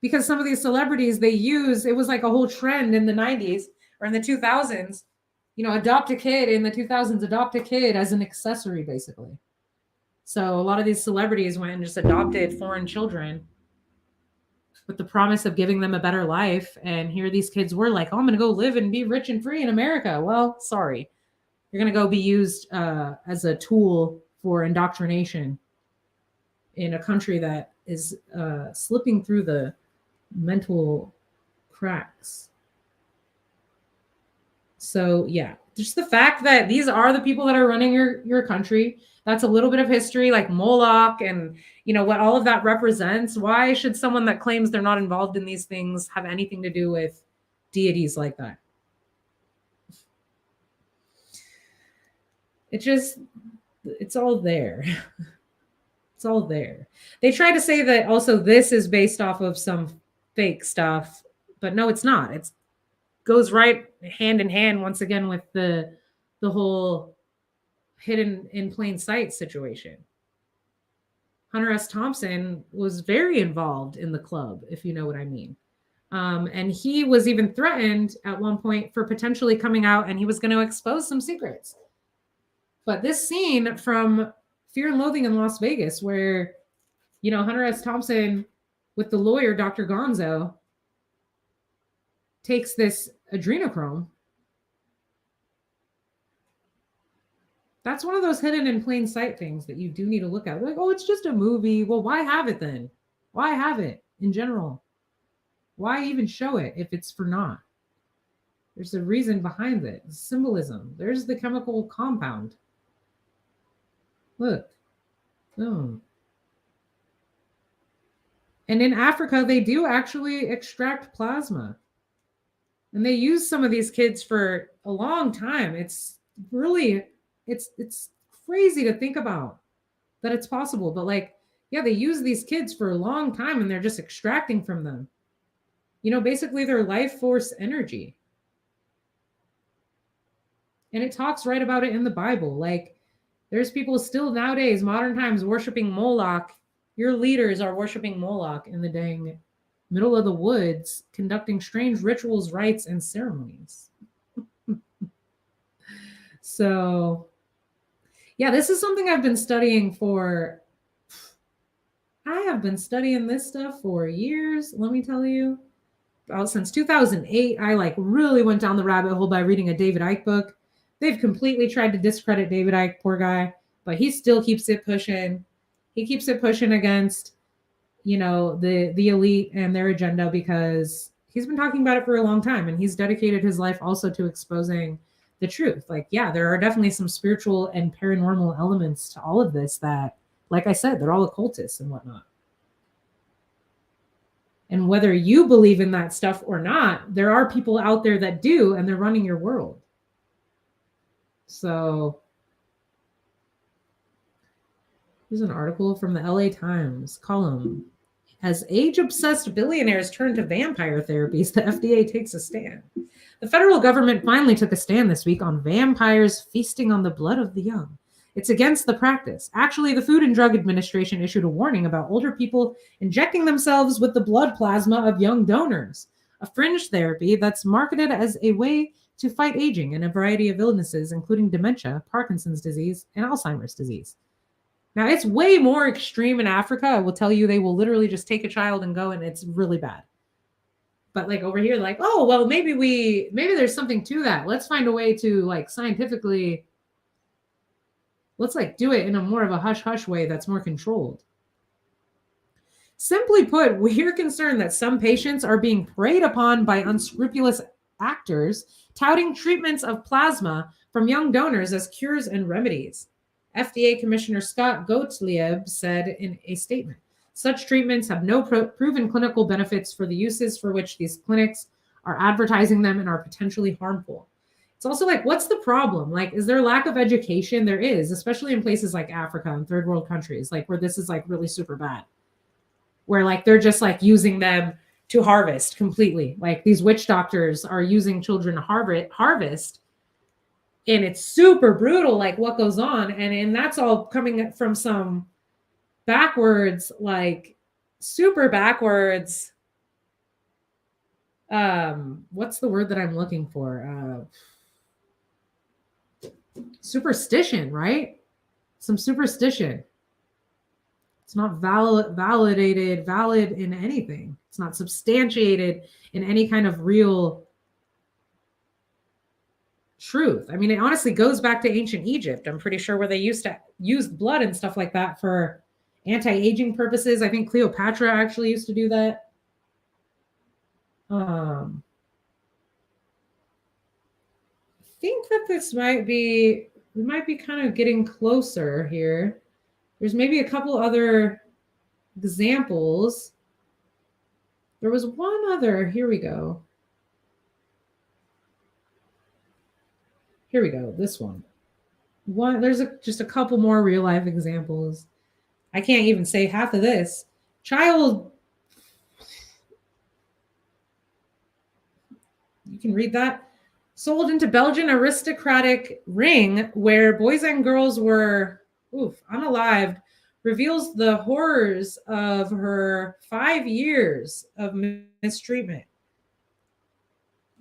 Because some of these celebrities, it was like a whole trend in the 90s or in the 2000s, adopt a kid in the 2000s, adopt a kid as an accessory, basically. So a lot of these celebrities went and just adopted foreign children with the promise of giving them a better life. And here these kids were like, oh, I'm going to go live and be rich and free in America. Well, sorry. You're going to go be used as a tool for indoctrination in a country that is slipping through the mental cracks. So yeah, just the fact that these are the people that are running your country. That's a little bit of history, like Moloch and what all of that represents. Why should someone that claims they're not involved in these things have anything to do with deities like that? It's all there. It's all there. They try to say that also this is based off of some fake stuff, but no, it's not. It goes right hand in hand once again with the whole hidden in plain sight situation. Hunter S. Thompson was very involved in the club, if you know what I mean. And he was even threatened at one point for potentially coming out, and he was going to expose some secrets. But this scene from Fear and Loathing in Las Vegas, where, Hunter S. Thompson with the lawyer, Dr. Gonzo, takes this adrenochrome. That's one of those hidden in plain sight things that you do need to look at. Like, oh, it's just a movie. Well, why have it then? Why have it in general? Why even show it if it's for naught? There's a reason behind it. Symbolism. There's the chemical compound. Look. Oh. And in Africa, they do actually extract plasma. And they use some of these kids for a long time. It's really, it's crazy to think about that it's possible. But they use these kids for a long time and they're just extracting from them. Basically their life force energy. And it talks right about it in the Bible. There's people still nowadays, modern times, worshiping Moloch. Your leaders are worshiping Moloch in the dang middle of the woods, conducting strange rituals, rites, and ceremonies. So, yeah, this is something I've been studying for. I have been studying this stuff for years, let me tell you. Since 2008, I like really went down the rabbit hole by reading a David Icke book. They've completely tried to discredit David Icke, poor guy, but he still keeps it pushing. He keeps it pushing against, the elite and their agenda, because he's been talking about it for a long time, and he's dedicated his life also to exposing the truth. Like, yeah, there are definitely some spiritual and paranormal elements to all of this that, like I said, they're all occultists and whatnot. And whether you believe in that stuff or not, there are people out there that do, and they're running your world. So here's an article from the LA Times column. As age-obsessed billionaires turn to vampire therapies, the FDA takes a stand. The federal government finally took a stand this week on vampires feasting on the blood of the young. It's against the practice. Actually, the Food and Drug Administration issued a warning about older people injecting themselves with the blood plasma of young donors, a fringe therapy that's marketed as a way to fight aging and a variety of illnesses, including dementia, Parkinson's disease, and Alzheimer's disease. Now, it's way more extreme in Africa. I will tell you, they will literally just take a child and go, and it's really bad. But like over here, like, oh, well, maybe there's something to that. Let's find a way to like scientifically, let's like do it in a more of a hush-hush way that's more controlled. Simply put, we're concerned that some patients are being preyed upon by unscrupulous actors touting treatments of plasma from young donors as cures and remedies. FDA Commissioner Scott Gottlieb said in a statement, such treatments have no proven clinical benefits for the uses for which these clinics are advertising them and are potentially harmful. It's also like, what's the problem? Like, is there lack of education? There is, especially in places like Africa and third world countries, like where this is like really super bad, where like they're just like using them to harvest completely. Like these witch doctors are using children to harvest, and it's super brutal, like what goes on. And that's all coming from some backwards, like super backwards. What's the word that I'm looking for? Superstition, right? Some superstition. It's not valid in anything. It's not substantiated in any kind of real truth. I mean, it honestly goes back to ancient Egypt. I'm pretty sure where they used to use blood and stuff like that for anti-aging purposes. I think Cleopatra actually used to do that. I think that we might be kind of getting closer here. There's maybe a couple other examples. There was one other. Here we go. This one. There's just a couple more real life examples. I can't even say half of this. You can read that. Sold into Belgian aristocratic ring where boys and girls were unalived, reveals the horrors of her 5 years of mistreatment.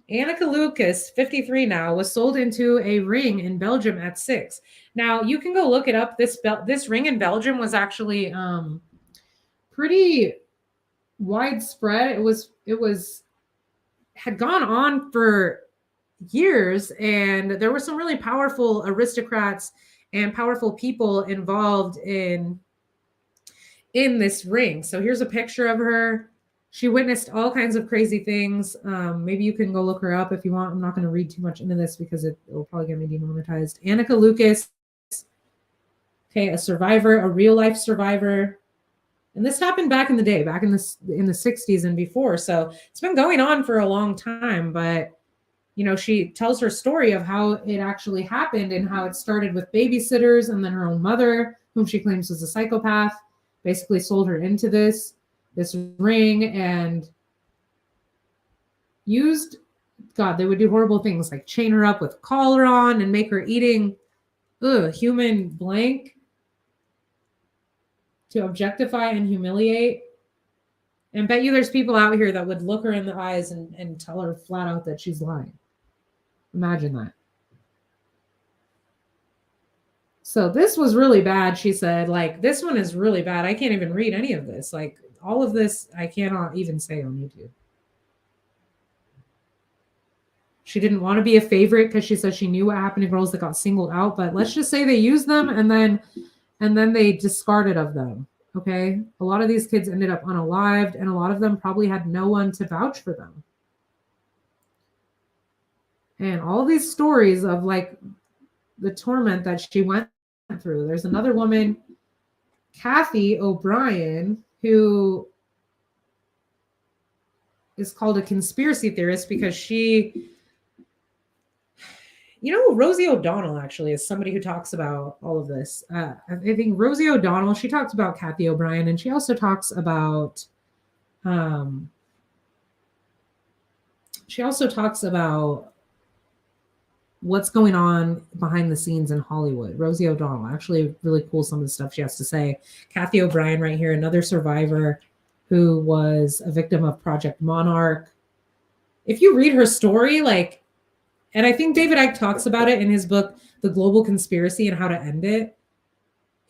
Annika Lucas, 53 now, was sold into a ring in Belgium at 6. Now, you can go look it up. This ring in Belgium was actually pretty widespread. It had gone on for years, and there were some really powerful aristocrats and powerful people involved in this ring. So here's a picture of her. She witnessed all kinds of crazy things. Maybe you can go look her up if you want. I'm not going to read too much into this because it will probably get me demonetized. Annika Lucas, okay, a survivor, a real life survivor. And this happened back in the day, back in the 60s and before. So it's been going on for a long time, but she tells her story of how it actually happened and how it started with babysitters, and then her own mother, whom she claims was a psychopath, basically sold her into this ring and they would do horrible things like chain her up with collar on and make her eating human blank, to objectify and humiliate. And bet you there's people out here that would look her in the eyes and tell her flat out that she's lying. Imagine that. So this was really bad, she said. Like, this one is really bad. I can't even read any of this. Like, all of this, I cannot even say on YouTube. She didn't want to be a favorite because she said she knew what happened to girls that got singled out. But let's just say they used them and then they discarded of them. Okay. A lot of these kids ended up unalived, and a lot of them probably had no one to vouch for them. And all these stories of like the torment that she went through. There's another woman, Kathy O'Brien, who is called a conspiracy theorist because she, you know, Rosie O'Donnell actually is somebody who talks about all of this. I think Rosie O'Donnell, she talks about Kathy O'Brien, and she also talks about, what's going on behind the scenes in Hollywood. Rosie O'Donnell, actually really cool, some of the stuff she has to say. Kathy O'Brien right here, another survivor who was a victim of Project Monarch. If you read her story, like, and I think David Icke talks about it in his book, The Global Conspiracy and How to End It.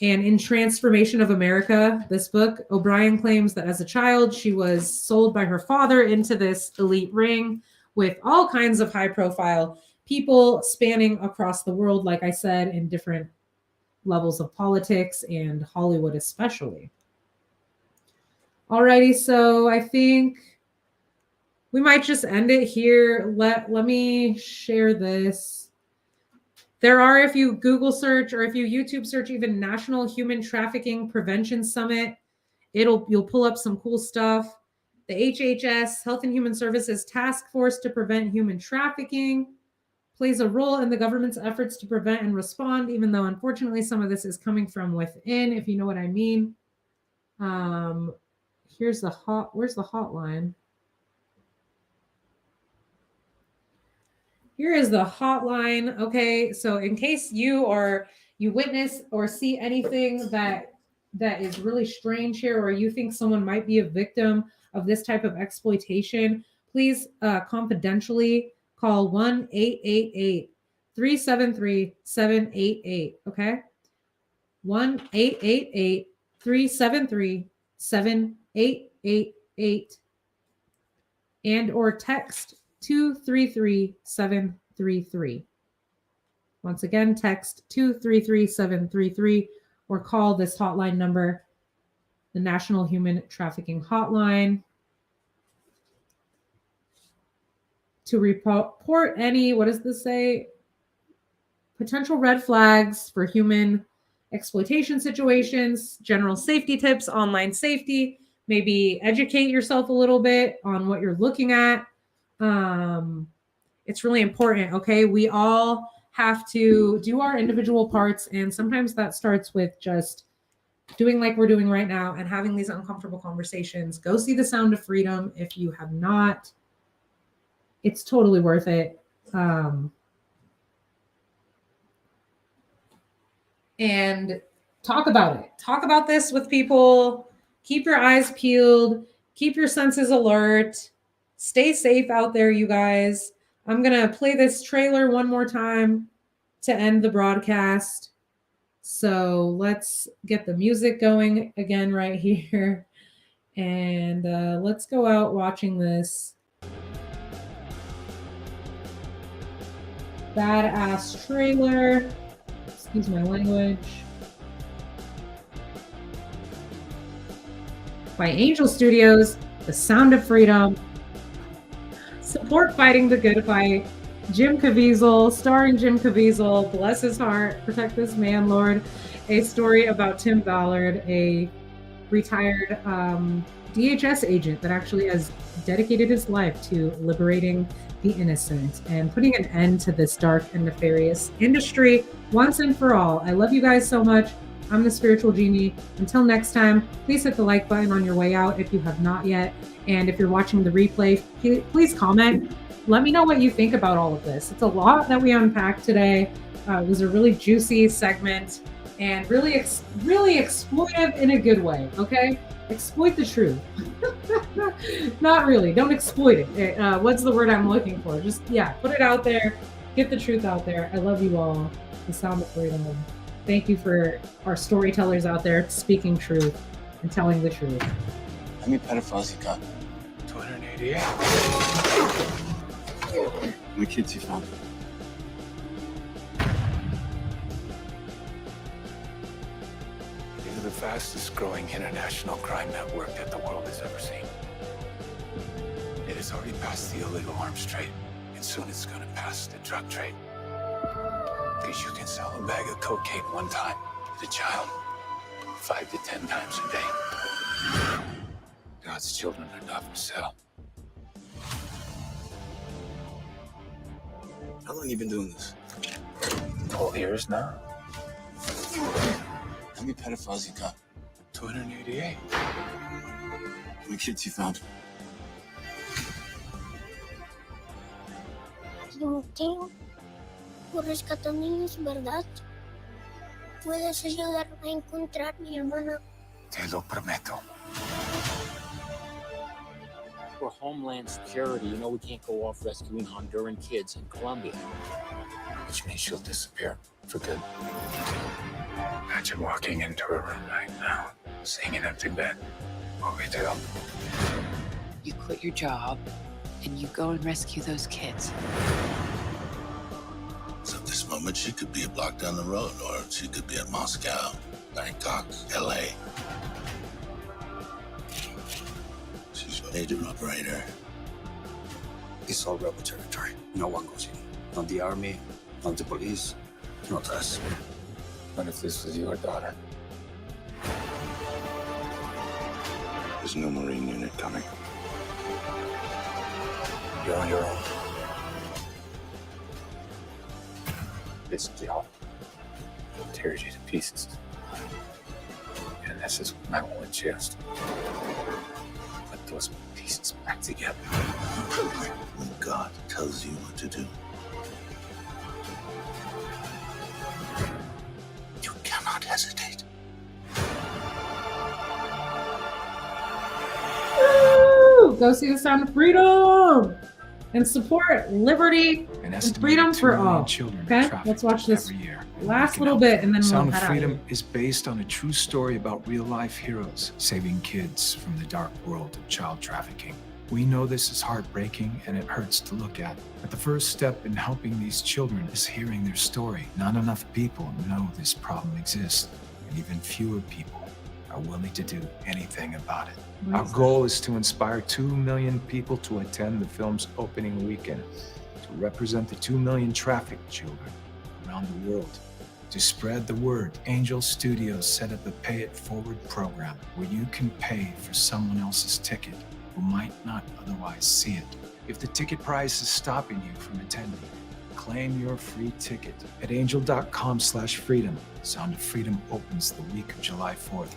And in Transformation of America, this book, O'Brien claims that as a child, she was sold by her father into this elite ring with all kinds of high profile people spanning across the world, like I said, in different levels of politics and Hollywood especially. Alrighty, so I think we might just end it here. Let me share this. There are, if you Google search or if you YouTube search even National Human Trafficking Prevention Summit, you'll pull up some cool stuff. The HHS, Health and Human Services Task Force to Prevent Human Trafficking, plays a role in the government's efforts to prevent and respond, even though unfortunately some of this is coming from within, if you know what I mean. Where's the hotline? Here is the hotline. Okay, so in case you witness or see anything that is really strange here, or you think someone might be a victim of this type of exploitation, please confidentially call 1-888-373-788, okay? 1-888-373-7888, and or text 233-733. Once again, text 233-733 or call this hotline number, the National Human Trafficking Hotline, to report any, what does this say? Potential red flags for human exploitation situations, general safety tips, online safety, maybe educate yourself a little bit on what you're looking at. It's really important, okay? We all have to do our individual parts, and sometimes that starts with just doing like we're doing right now and having these uncomfortable conversations. Go see The Sound of Freedom if you have not. It's totally worth it. And talk about it. Talk about this with people. Keep your eyes peeled. Keep your senses alert. Stay safe out there, you guys. I'm going to play this trailer one more time to end the broadcast. So let's get the music going again right here. And let's go out watching this badass trailer. Excuse my language. By Angel Studios, The Sound of Freedom. Support fighting the good fight. Jim Caveizal, starring Jim Caveizal, bless his heart, protect this man, Lord. A story about Tim Ballard, a retired DHS agent that actually has dedicated his life to liberating the innocent and putting an end to this dark and nefarious industry once and for all. I love you guys so much. I'm the Spiritual Genie. Until next time, please hit the like button on your way out if you have not yet. And if you're watching the replay, please comment let me know what you think about all of this. It's a lot that we unpacked today. It was a really juicy segment and really exploitive in a good way. Okay, exploit the truth. Not really. Don't exploit it. What's the word I'm looking for? Just put it out there. Get the truth out there. I love you all. The sound of freedom. Thank you for our storytellers out there speaking truth and telling the truth. How many pedophiles you got? 288. How many kids you found? It is the fastest growing international crime network that the world has ever seen. It has already passed the illegal arms trade, and soon it's going to pass the drug trade. Because you can sell a bag of cocaine one time to a child 5 to 10 times a day. God's children are not for sale. How long you been doing this? 12 years now. How many pedophiles you got? 288. How many kids you found? Timoteo, por rescatar niños, ¿verdad? Puedes ayudarme a encontrar a mi hermana. Te lo prometo. For Homeland Security, you know we can't go off rescuing Honduran kids in Colombia. Which means she'll disappear for good. Imagine walking into a room right now, seeing an empty bed. What we do? You quit your job and you go and rescue those kids. So at this moment, she could be a block down the road, or she could be at Moscow, Bangkok, LA. She's a major operator. It's all rebel territory. No one goes in. Not the army, not the police, not us. What if this was your daughter? There's no Marine unit coming. You're on your own. This job tears you to pieces. And this is my one chance to put those pieces back together. When God tells you what to do, you cannot hesitate. Woo! Go see The Sound of Freedom and support liberty and freedom for all. Okay, let's watch this last little bit and then we'll Sound head of out. Freedom is based on a true story about real-life heroes saving kids from the dark world of child trafficking. We know this is heartbreaking and it hurts to look at, but the first step in helping these children is hearing their story. Not enough people know this problem exists, and even fewer people are willing to do anything about it. Our goal is to inspire 2 million people to attend the film's opening weekend, to represent the 2 million trafficked children around the world. To spread the word, Angel Studios set up a Pay It Forward program where you can pay for someone else's ticket who might not otherwise see it. If the ticket price is stopping you from attending, claim your free ticket at angel.com/freedom. Sound of Freedom opens the week of July 4th.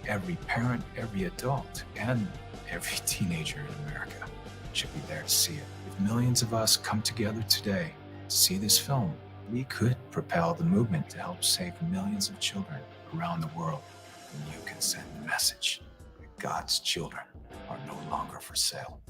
Every parent, every adult, and every teenager in America should be there to see it. If millions of us come together today to see this film, we could propel the movement to help save millions of children around the world. And you can send the message that God's children are no longer for sale.